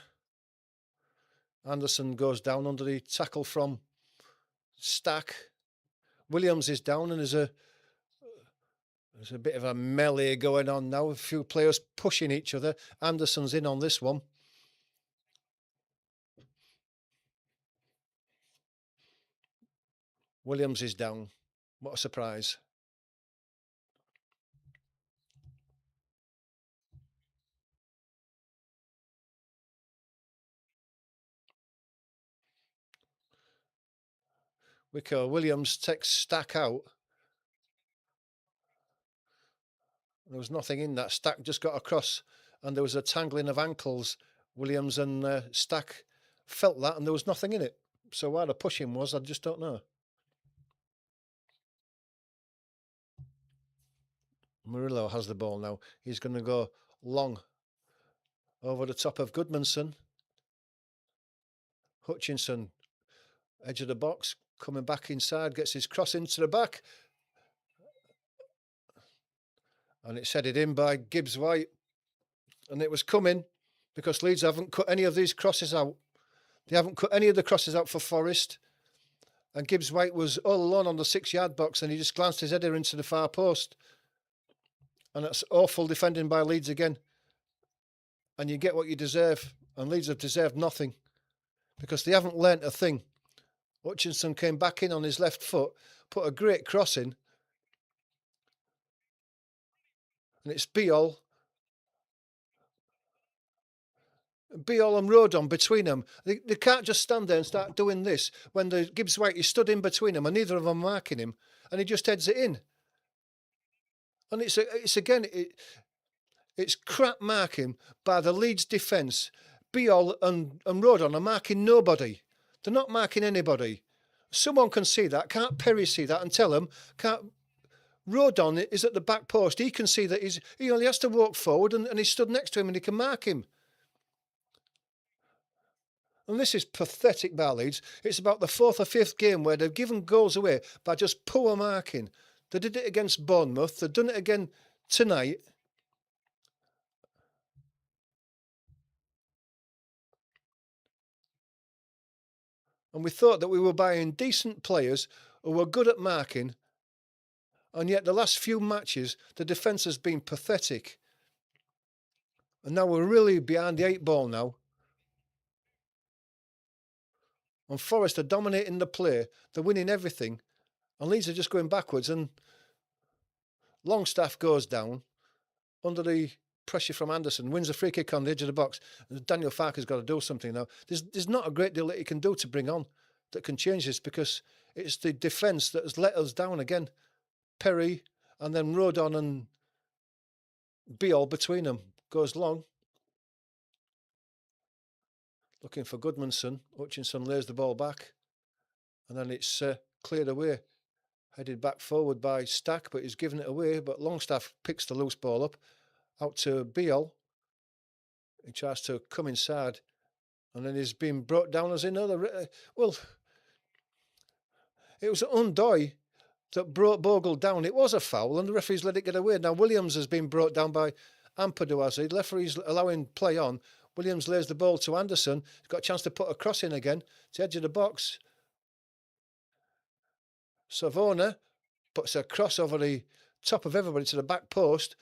Anderson goes down under the tackle from Stack. Williams is down, and there's a bit of a melee going on now. A few players pushing each other. Anderson's in on this one. Williams is down. What a surprise. Williams takes Stack out. There was nothing in that. Stack just got across, and there was a tangling of ankles. Williams and Stack felt that, and there was nothing in it. So why the pushing was, I just don't know. Murillo has the ball now. He's going to go long over the top of Goodmanson. Hutchinson, edge of the box, coming back inside, gets his cross into the back. And it's headed in by Gibbs-White. And it was coming because Leeds haven't cut any of these crosses out. They haven't cut any of the crosses out for Forest. And Gibbs-White was all alone on the 6-yard box, and he just glanced his header into the far post. And that's awful defending by Leeds again. And you get what you deserve. And Leeds have deserved nothing because they haven't learnt a thing. Hutchinson came back in on his left foot, put a great cross in. And it's Biol and Rodon between them. They can't just stand there and start doing this when the Gibbs-White, he stood in between them and neither of them marking him, and he just heads it in. And it's crap marking by the Leeds defence. Biol and Rodon are marking nobody. They're not marking anybody. Someone can see that. Can't Perry see that and tell him? Rodon is at the back post. He can see that he only has to walk forward and he stood next to him and he can mark him. And this is pathetic by Leeds. It's about the 4th or 5th game where they've given goals away by just poor marking. They did it against Bournemouth. They've done it again tonight. And we thought that we were buying decent players who were good at marking. And yet the last few matches, the defence has been pathetic. And now we're really behind the 8 ball now. And Forest are dominating the play. They're winning everything. And Leeds are just going backwards. And Longstaff goes down under the pressure from Anderson, wins a free kick on the edge of the box. Daniel Farke's got to do something now. There's not a great deal that he can do to bring on that can change this, because it's the defence that has let us down again. Perry and then Rodon and Beal between them. Goes long. Looking for Goodmanson. Hutchinson lays the ball back. And then it's cleared away. Headed back forward by Stack, but he's given it away. But Longstaff picks the loose ball up. Out to Beal. He tries to come inside. And then he's been brought down as another. Well, it was Undoy that brought Bogle down. It was a foul, and the referees let it get away. Now, Williams has been brought down by Ampadu, has he? The referee's allowing play on. Williams lays the ball to Anderson. He's got a chance to put a cross in again. It's the edge of the box. Savona puts a cross over the top of everybody to the back post.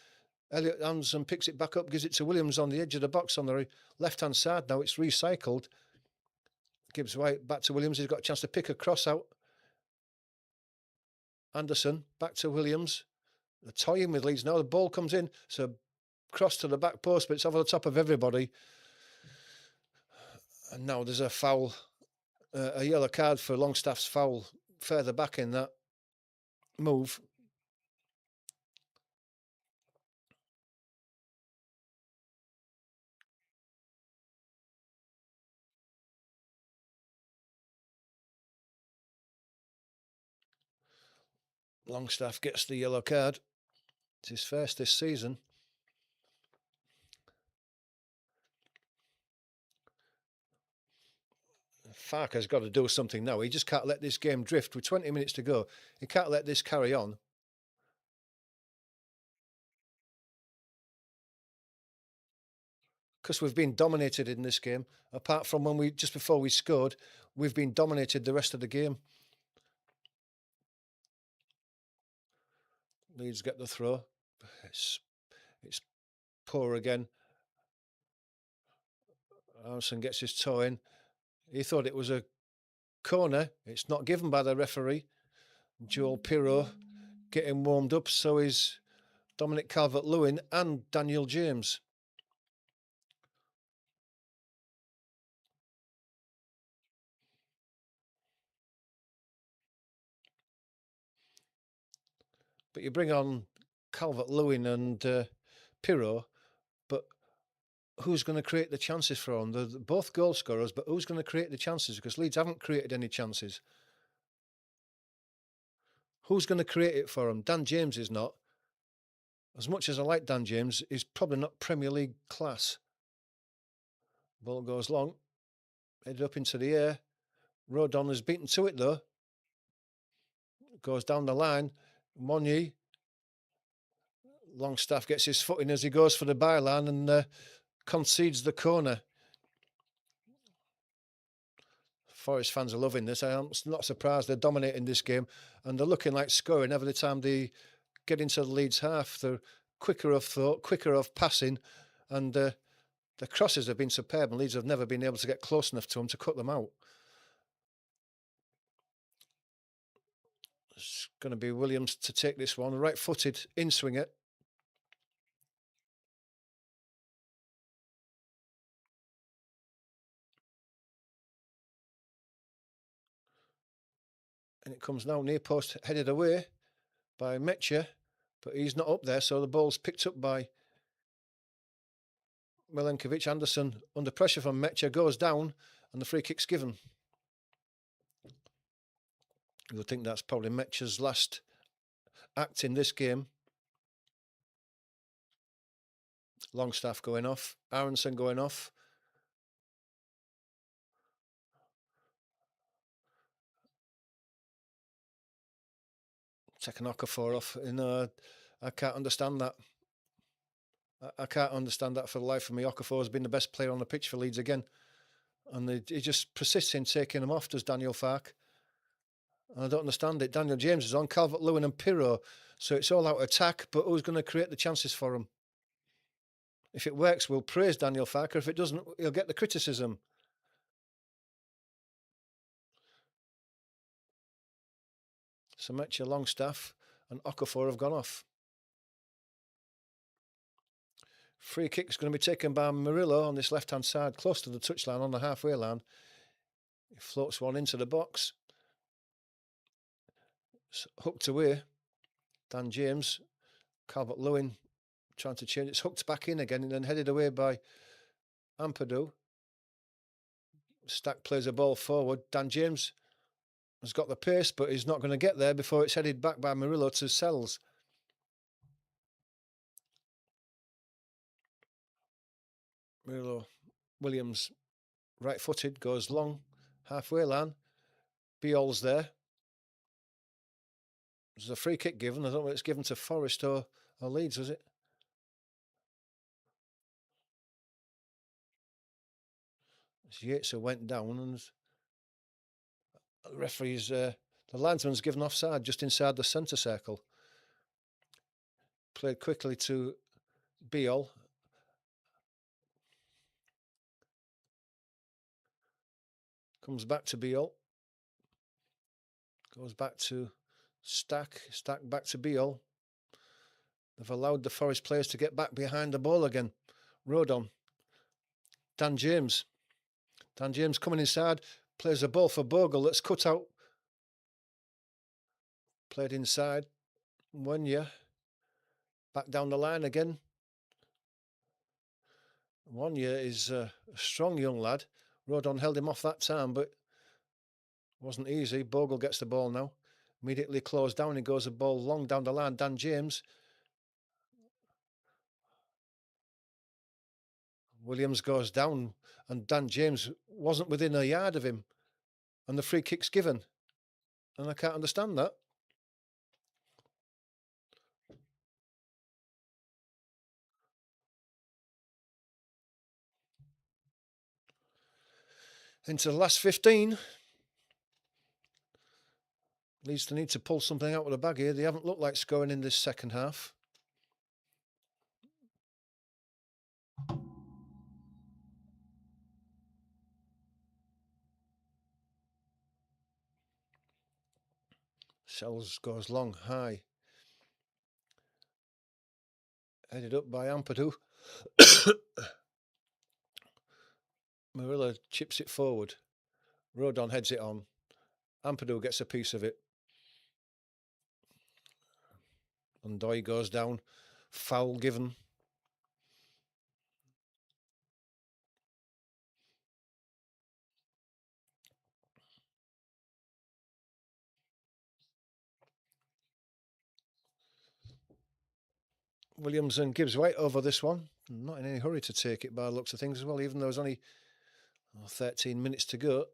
Elliot Anderson picks it back up, gives it to Williams on the edge of the box on the left-hand side. Now it's recycled. Gibbs White back to Williams. He's got a chance to pick a cross out. Anderson back to Williams. They're toying with Leeds now. The ball comes in. So cross to the back post, but it's over the top of everybody. And now there's a foul, a yellow card for Longstaff's foul further back in that move. Longstaff gets the yellow card. It's his first this season. Farke's got to do something now. He just can't let this game drift. With 20 minutes to go, he can't let this carry on. Because we've been dominated in this game. Apart from when just before we scored, we've been dominated the rest of the game. Leeds get the throw. It's poor again. Anderson gets his toe in. He thought it was a corner. It's not given by the referee. Joel Pirro getting warmed up. So is Dominic Calvert-Lewin and Daniel James. But you bring on Calvert-Lewin and Pirro, but who's going to create the chances for them? They're both goal scorers, but who's going to create the chances? Because Leeds haven't created any chances. Who's going to create it for them? Dan James is not. As much as I like Dan James, he's probably not Premier League class. Ball goes long. Headed up into the air. Rodon is beaten to it, though. Goes down the line. Monye. Longstaff gets his foot in as he goes for the byline and concedes the corner. Forest fans are loving this. I'm not surprised. They're dominating this game and they're looking like scoring every time they get into the Leeds half. They're quicker of thought, quicker of passing, and the crosses have been superb, and Leeds have never been able to get close enough to them to cut them out. It's going to be Williams to take this one. Right-footed in-swinger. And it comes now near post, headed away by Metcher, but he's not up there, so the ball's picked up by Milenkovic. Anderson, under pressure from Metcher, goes down, and the free kick's given. You would think that's probably Metcher's last act in this game. Longstaff going off, Aronson going off. Taking Okafor off. I can't understand that. I can't understand that for the life of me. Okafor has been the best player on the pitch for Leeds again. And he just persists in taking him off, does Daniel Farke. And I don't understand it. Daniel James is on, Calvert-Lewin and Pirro. So it's all out attack, but who's going to create the chances for him? If it works, we'll praise Daniel Farke. If it doesn't, he'll get the criticism. Samecha, Longstaff and Okafor have gone off. Free kick is going to be taken by Murillo on this left-hand side, close to the touchline on the halfway line. He floats one into the box. It's hooked away. Dan James, Calvert-Lewin trying to change. It's hooked back in again and then headed away by Ampadu. Stack plays a ball forward. Dan James has got the pace, but he's not going to get there before it's headed back by Murillo to Sells. Murillo, Williams, right-footed, goes long, halfway line. Biol's there. There's a free kick given. I don't know whether it's given to Forest or Leeds, was it? Yates went down and the referee's, the linesman's given offside just inside the centre circle. Played quickly to Biol. Comes back to Biol. Goes back to Stack. Stack back to Biol. They've allowed the Forest players to get back behind the ball again. Rodon. Dan James. Dan James coming inside. Plays a ball for Bogle. That's cut out. Played inside. Wanya. Back down the line again. Wanya is a strong young lad. Rodon held him off that time, but wasn't easy. Bogle gets the ball now. Immediately closed down. He goes a ball long down the line. Dan James. Williams goes down and Dan James wasn't within a yard of him. And the free kick's given. And I can't understand that. Into the last 15. Leeds to need to pull something out of the bag here. They haven't looked like scoring in this second half. Sells goes long, high. Headed up by Ampadu. Murillo chips it forward. Rodon heads it on. Ampadu gets a piece of it. And Doy goes down. Foul given. Williamson gives way over this one. Not in any hurry to take it by the looks of things as well, even though there's only 13 minutes to go.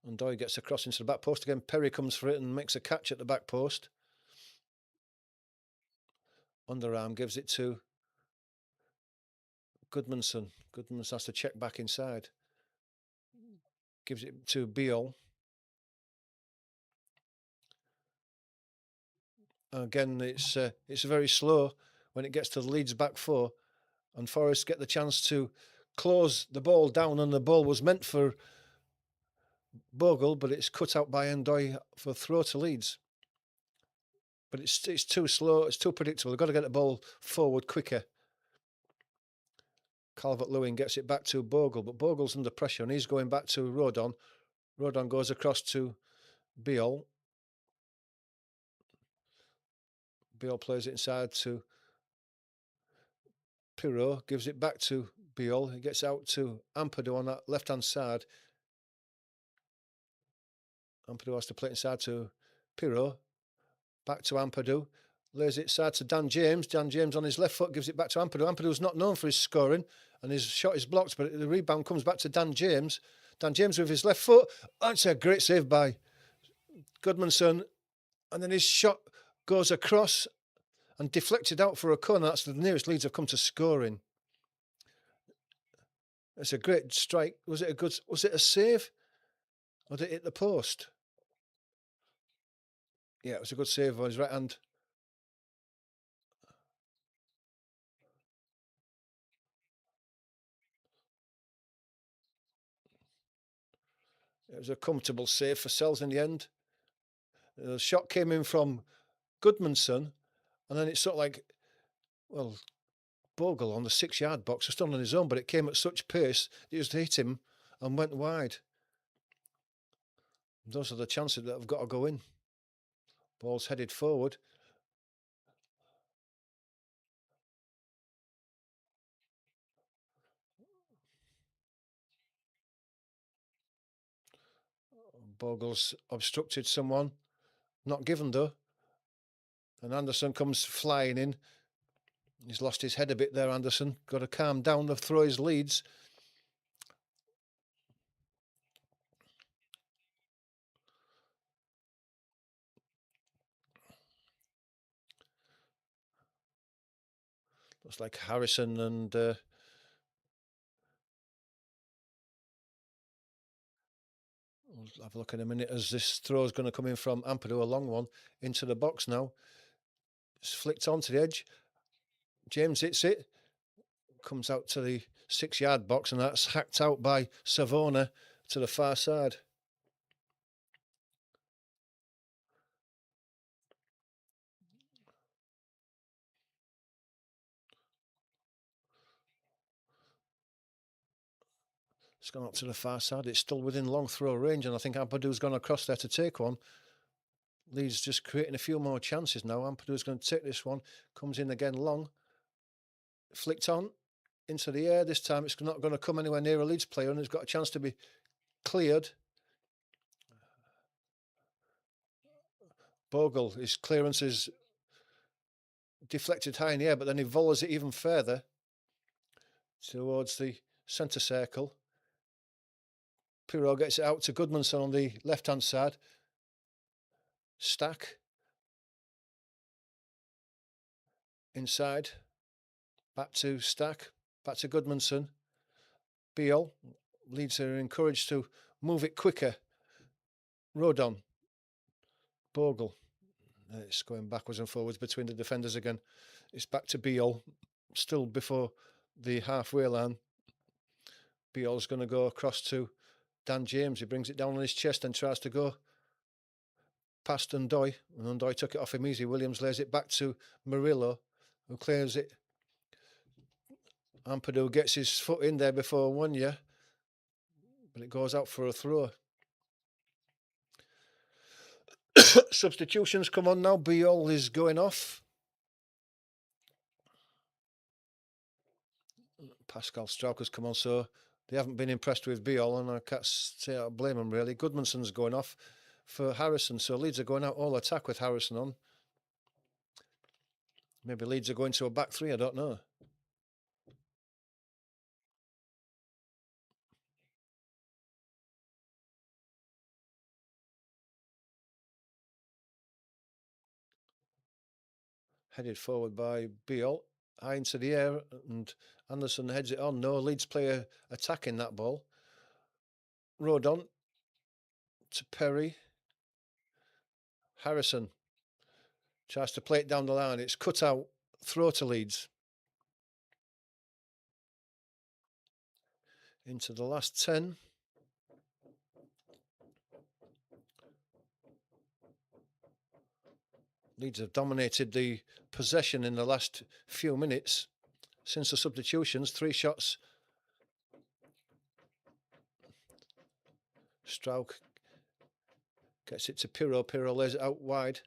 And Doy gets across into the back post again. Perry comes for it and makes a catch at the back post. Underarm gives it to Goodmanson. Goodmanson has to check back inside. Gives it to Biol. Again, it's very slow when it gets to the Leeds back four. And Forest get the chance to close the ball down, and the ball was meant for Bogle, but it's cut out by Ndoye for throw to Leeds. But it's too slow, it's too predictable. They've got to get the ball forward quicker. Calvert-Lewin gets it back to Bogle, but Bogle's under pressure and he's going back to Rodon. Rodon goes across to Biol. Biol plays it inside to Pirot, gives it back to Biol. He gets out to Ampadu on that left-hand side. Ampadu has to play it inside to Pirot. Back to Ampadu. Lays it side to Dan James. Dan James on his left foot gives it back to Ampadu. Ampadu's not known for his scoring and his shot is blocked, but the rebound comes back to Dan James. Dan James with his left foot. That's a great save by Goodmanson. And then his shot goes across and deflected out for a corner. That's the nearest Leeds have come to scoring. It's a great strike. Was it a save? Or did it hit the post? Yeah, it was a good save on his right hand. It was a comfortable save for Sells in the end. The shot came in from Goodmanson, and then it's sort of like, well, Bogle on the 6-yard box was still on his own, but it came at such pace it just hit him and went wide. Those are the chances that have got to go in. Ball's headed forward. Bogle's obstructed someone. Not given though. And Anderson comes flying in. He's lost his head a bit there, Anderson. Got to calm down to throw his leads. Looks like Harrison and we'll have a look in a minute as this throw is going to come in from Ampadu, a long one, into the box now. It's flicked onto the edge. James hits it. Comes out to the 6-yard box, and that's hacked out by Savona to the far side. It's gone up to the far side. It's still within long throw range, and I think Ampadu's gone across there to take one. Leeds just creating a few more chances now. Ampadu's going to take this one. Comes in again long. Flicked on into the air. This time it's not going to come anywhere near a Leeds player, and it's got a chance to be cleared. Bogle, his clearance is deflected high in the air, but then he volleys it even further towards the centre circle. Pirro gets it out to Goodmanson on the left-hand side. Stack. Inside. Back to Stack. Back to Goodmanson. Beale. Leeds are encouraged to move it quicker. Rodon. Bogle. It's going backwards and forwards between the defenders again. It's back to Beale. Still before the halfway line. Beale's going to go across to Dan James. He brings it down on his chest and tries to go past Undoy. And Undoy took it off him easy. Williams lays it back to Murillo, who clears it. Ampadu gets his foot in there before Wanya, but it goes out for a throw. Substitutions come on now. Beale is going off. Pascal Strauch has come on, so they haven't been impressed with Beale, and I can't say I blame him really. Goodmanson's going off for Harrison, so Leeds are going out all attack with Harrison on. Maybe Leeds are going to a back three, I don't know. Headed forward by Beale, high into the air, and Anderson heads it on. No Leeds player attacking that ball. Rodon to Perry. Harrison tries to play it down the line. It's cut out. Throw to Leeds. Into the last 10. Leeds have dominated the possession in the last few minutes. Since the substitutions, 3 shots. Strauch gets it to Pirro. Pirro lays it out wide.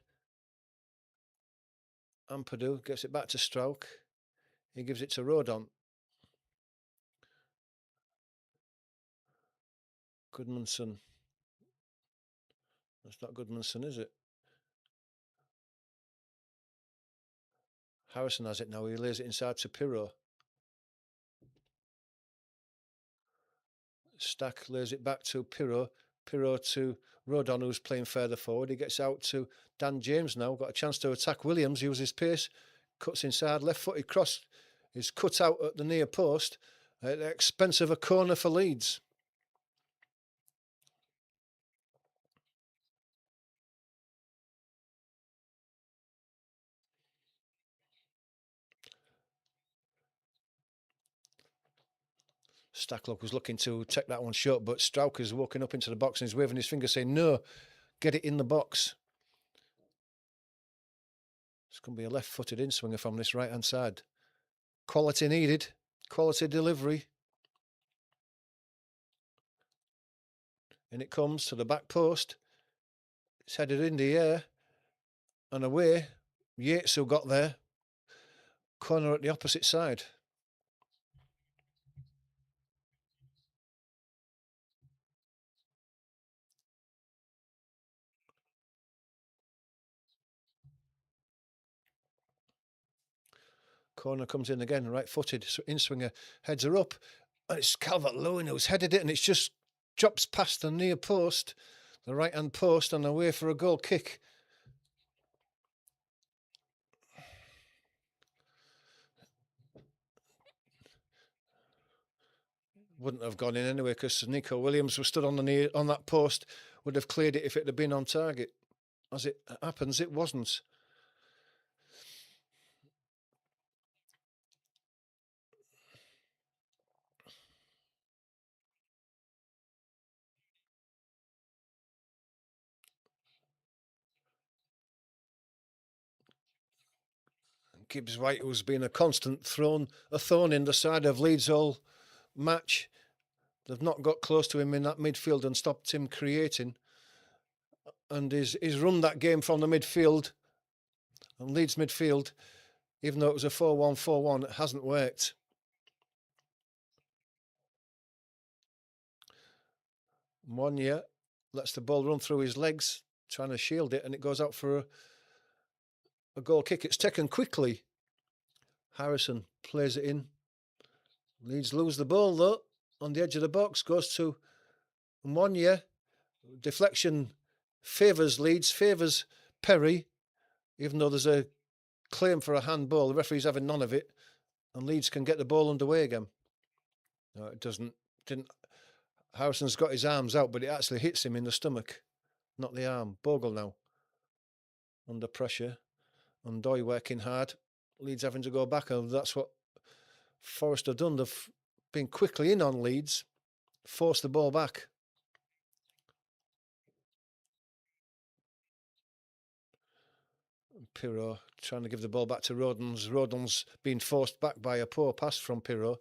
Ampadu gets it back to Strauch. He gives it to Rodon. Goodmanson. That's not Goodmanson, is it? Harrison has it now. He lays it inside to Pirro. Stack lays it back to Pirro. Pirro to Rodon, who's playing further forward. He gets out to Dan James now. Got a chance to attack Williams. Uses pace. Cuts inside. Left-footed cross is cut out at the near post at the expense of a corner for Leeds. Stacklock was looking to take that one short, but Straucher's walking up into the box and he's waving his finger saying, no, get it in the box. It's going to be a left-footed in-swinger from this right-hand side. Quality needed, quality delivery. And it comes to the back post. It's headed in the air and away. Yates who got there. Corner at the opposite side. Corner comes in again, right-footed in-swinger, heads her up. And it's Calvert-Lewin who's headed it, and it's just drops past the near post, the right-hand post, and away for a goal kick. Wouldn't have gone in anyway because Nico Williams was stood on that post, would have cleared it if it had been on target. As it happens, it wasn't. Gibbs White, who's been a constant thorn in the side of Leeds all match. They've not got close to him in that midfield and stopped him creating. And he's run that game from the midfield, and Leeds midfield, even though it was a 4-1-4-1, it hasn't worked. Monya lets the ball run through his legs, trying to shield it, and it goes out for a goal kick. It's taken quickly. Harrison plays it in. Leeds lose the ball, though, on the edge of the box. Goes to Monya. Deflection favours Leeds, favours Perry, even though there's a claim for a handball. The referee's having none of it, and Leeds can get the ball underway again. No, it doesn't. Didn't. Harrison's got his arms out, but it actually hits him in the stomach, not the arm. Bogle now under pressure, and Doy working hard. Leeds having to go back, and that's what Forest have done. They've been quickly in on Leeds, forced the ball back. Pirro trying to give the ball back to Rodens. Rodens being forced back by a poor pass from Pirro.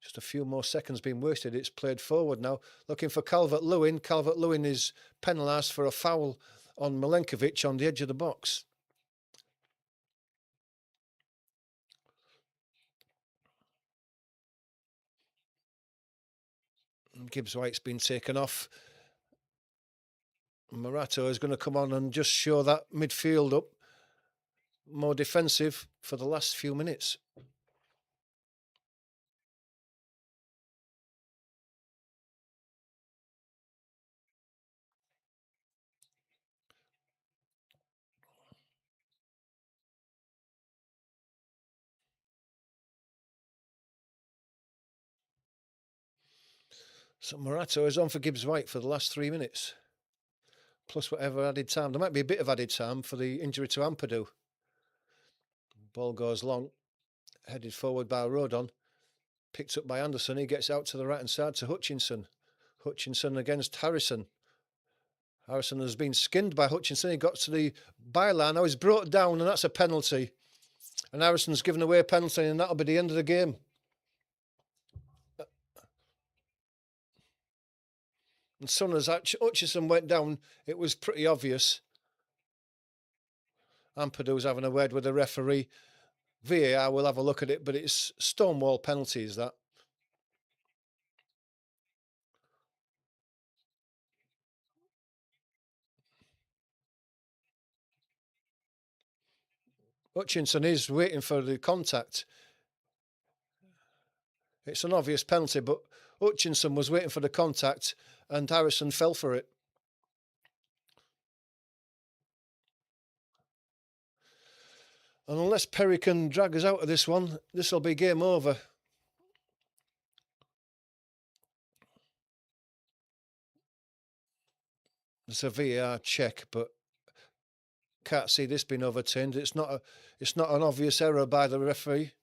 Just a few more seconds being wasted. It's played forward now, looking for Calvert-Lewin. Calvert-Lewin is penalised for a foul on Milenkovic on the edge of the box. Gibbs White's been taken off. Morato is going to come on and just show that midfield up, more defensive for the last few minutes. So Morato is on for Gibbs White for the last 3 minutes, plus whatever added time. There might be a bit of added time for the injury to Ampadu. Ball goes long, headed forward by Rodon, picked up by Anderson. He gets out to the right-hand side to Hutchinson. Hutchinson against Harrison. Harrison has been skinned by Hutchinson. He got to the byline. Now he's brought down, and that's a penalty. And Harrison's given away a penalty, and that'll be the end of the game. And soon as Hutchinson went down, it was pretty obvious. Ampadu's having a word with the referee. VAR will have a look at it, but it's stonewall penalties, that. Hutchinson is waiting for the contact. It's an obvious penalty, but Hutchinson was waiting for the contact and Harrison fell for it. And unless Perry can drag us out of this one, this will be game over. It's a VAR check, but can't see this being overturned. It's not an obvious error by the referee.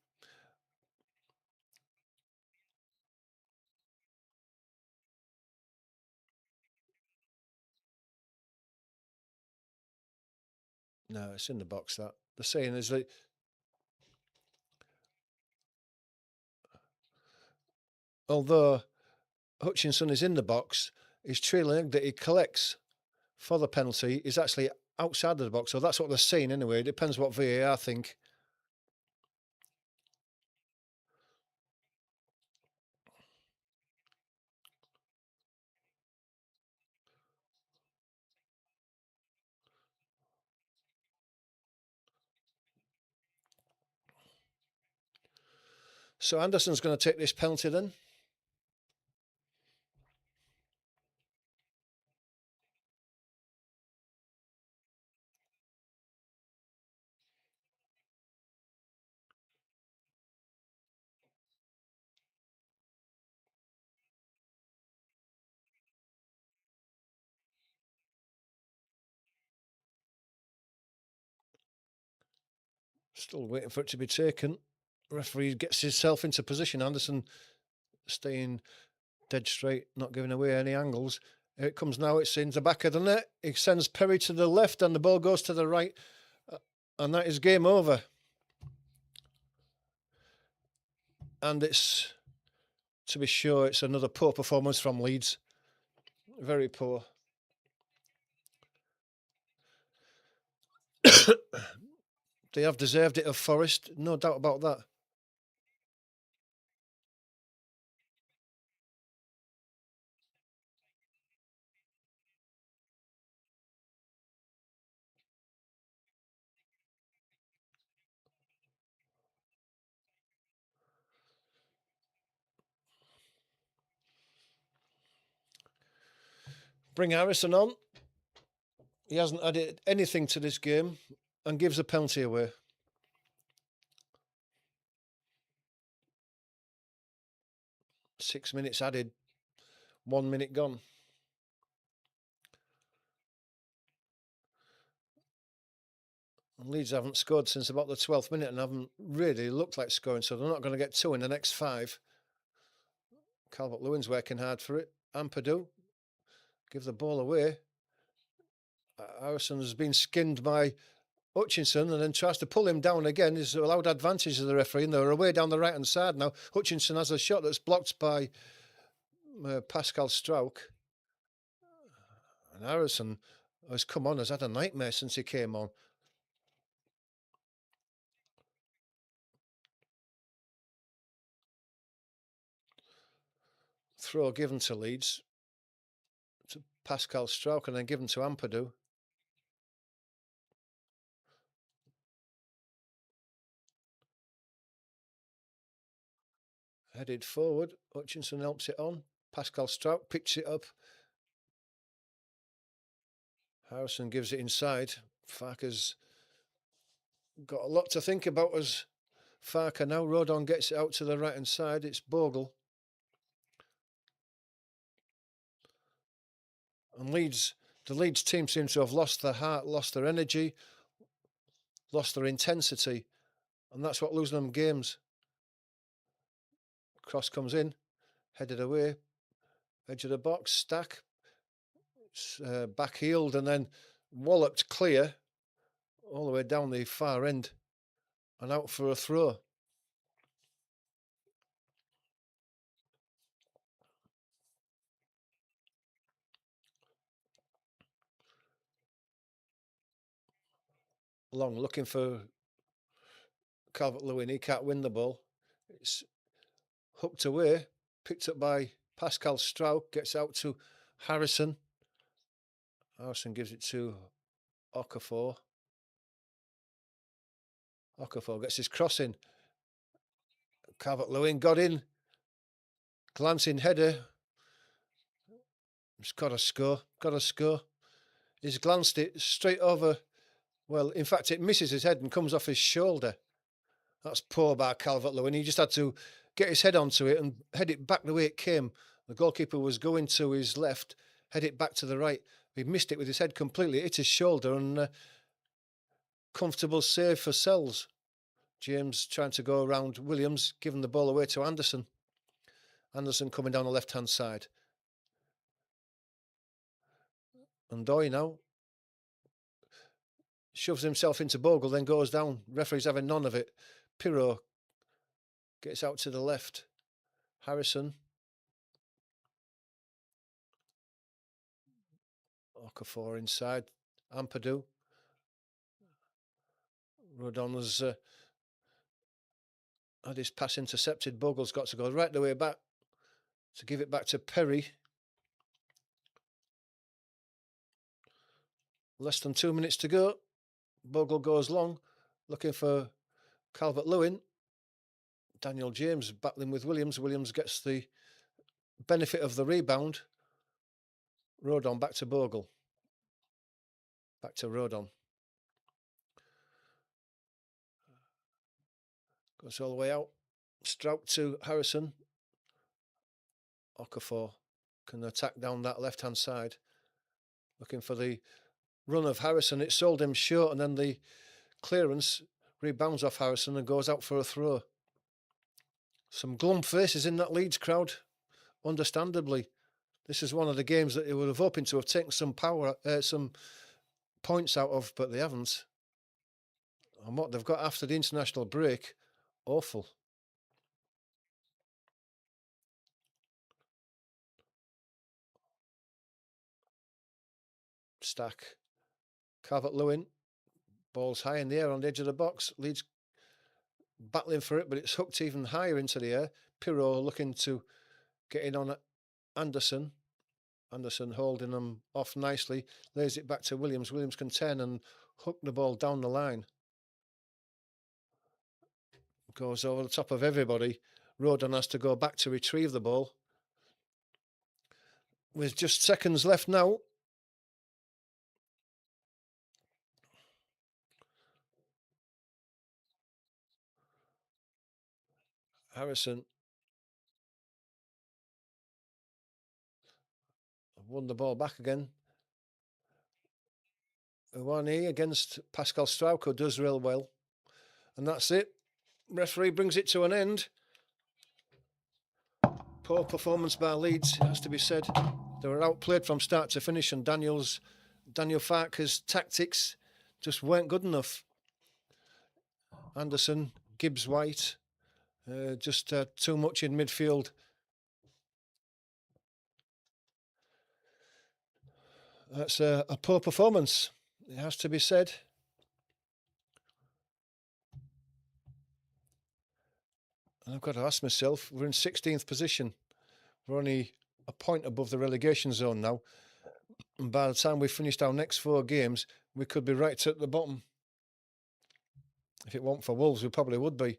No, it's in the box. That the saying is that although Hutchinson is in the box, his trailing that he collects for the penalty is actually outside of the box. So that's what they're saying anyway. It depends what VAR think. So Anderson's going to take this penalty then. Still waiting for it to be taken. Referee gets himself into position. Anderson staying dead straight, not giving away any angles. Here it comes now. It's in the back of the net. He sends Perry to the left and the ball goes to the right. And that is game over. And it's, to be sure, it's another poor performance from Leeds. Very poor. They have deserved it of Forest, no doubt about that. Bring Harrison on. He hasn't added anything to this game and gives a penalty away. Six minutes added, 1 minute gone. And Leeds haven't scored since about the 12th minute and haven't really looked like scoring, so they're not going to get two in the next 5. Calvert-Lewin's working hard for it. Ampadu give the ball away. Harrison has been skinned by Hutchinson and then tries to pull him down again. He's allowed advantage of the referee and they're away down the right-hand side now. Hutchinson has a shot that's blocked by Pascal Strauch. And Harrison has come on, has had a nightmare since he came on. Throw given to Leeds, to Pascal Strauch, and then given to Ampadu. Headed forward, Hutchinson helps it on. Pascal Strauch picks it up. Harrison gives it inside. Farker's got a lot to think about as Farker now. Rodon gets it out to the right-hand side. It's Bogle. And the Leeds team seems to have lost their heart, lost their energy, lost their intensity. And that's what losing them games. Cross comes in, headed away, edge of the box, Stack, back heeled and then walloped clear all the way down the far end and out for a throw. Long looking for Calvert-Lewin. He can't win the ball. It's hooked away, picked up by Pascal Strauch, gets out to Harrison. Harrison gives it to Okafor. Okafor gets his cross in. Calvert-Lewin got in. Glancing header. He's got to score. He's glanced it straight over. Well, in fact, it misses his head and comes off his shoulder. That's poor by Calvert-Lewin. He just had to get his head onto it and head it back the way it came. The goalkeeper was going to his left, head it back to the right. He missed it with his head completely, hit his shoulder, and comfortable save for Sells. James trying to go around Williams, giving the ball away to Anderson. Anderson coming down the left-hand side. And Doy now. shoves himself into Bogle, then goes down. Referee's having none of it. Pirro gets out to the left. Harrison. Okafor inside. Ampadu. Rodon has had his pass intercepted. Bogle's got to go right the way back to give it back to Perry. Less than 2 minutes to go. Bogle goes long, looking for Calvert-Lewin. Daniel James battling with Williams. Williams gets the benefit of the rebound. Rodon back to Bogle. Back to Rodon. Goes all the way out. Strout to Harrison. Okafor can attack down that left-hand side. Looking for the run of Harrison. It sold him short, and then the clearance rebounds off Harrison and goes out for a throw. Some glum faces in that Leeds crowd, understandably. This is one of the games that they would have hoping to have taken some points out of, but they haven't. And what they've got after the international break, awful. Stack. Calvert-Lewin. Ball's high in the air on the edge of the box. Leeds battling for it, but it's hooked even higher into the air. Pirro looking to get in on Anderson. Anderson holding them off nicely. Lays it back to Williams. Williams can turn and hook the ball down the line. Goes over the top of everybody. Rodon has to go back to retrieve the ball. With just seconds left now. Harrison won the ball back again. Iwani against Pascal Strauch does real well. And that's it. Referee brings it to an end. Poor performance by Leeds, it has to be said. They were outplayed from start to finish, and Daniel Farke's tactics just weren't good enough. Anderson, Gibbs-White, just too much in midfield. That's a poor performance, it has to be said. And I've got to ask myself, we're in 16th position. We're only a point above the relegation zone now. And by the time we've finished our next 4 games, we could be right at the bottom. If it weren't for Wolves, we probably would be.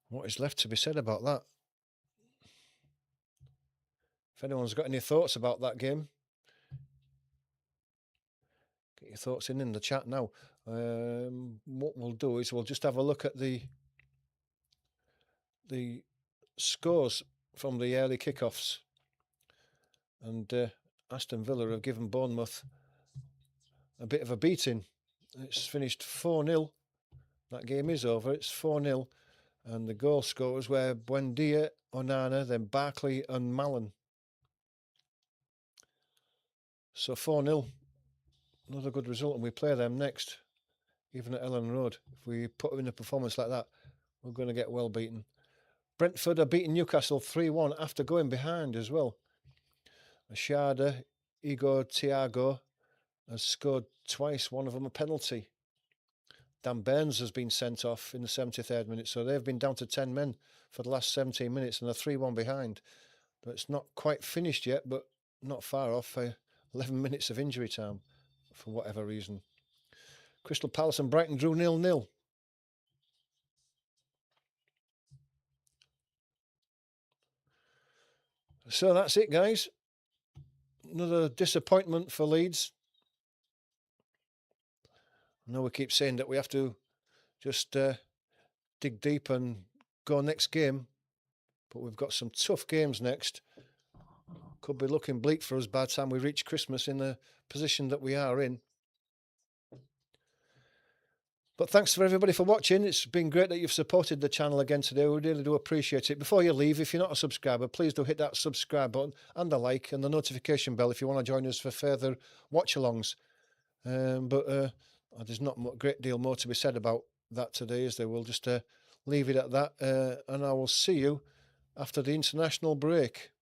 What is left to be said about that? If anyone's got any thoughts about that game, get your thoughts in the chat now. What we'll do is we'll just have a look at the scores from the early kickoffs. And Aston Villa have given Bournemouth a bit of a beating. It's finished 4-0. That game is over. It's 4-0. And the goal scorers were Buendia, Onana, then Barkley and Mallon. So 4-0. Another good result, and we play them next, even at Ellen Road. If we put in a performance like that, we're going to get well beaten. Brentford are beating Newcastle 3-1 after going behind as well. Ashada, Igor Thiago has scored twice, one of them a penalty. Dan Burns has been sent off in the 73rd minute, so they've been down to 10 men for the last 17 minutes and are 3-1 behind. But it's not quite finished yet, but not far off for 11 minutes of injury time for whatever reason. Crystal Palace and Brighton drew 0-0. So that's it, guys. Another disappointment for Leeds. I know we keep saying that we have to just dig deep and go next game, but we've got some tough games next. Could be looking bleak for us by the time we reach Christmas in the position that we are in. But thanks for everybody for watching. It's been great that you've supported the channel again today. We really do appreciate it. Before you leave, if you're not a subscriber, please do hit that subscribe button and the like and the notification bell if you want to join us for further watch-alongs. There's not a great deal more to be said about that today, is there? We'll just leave it at that, and I will see you after the international break.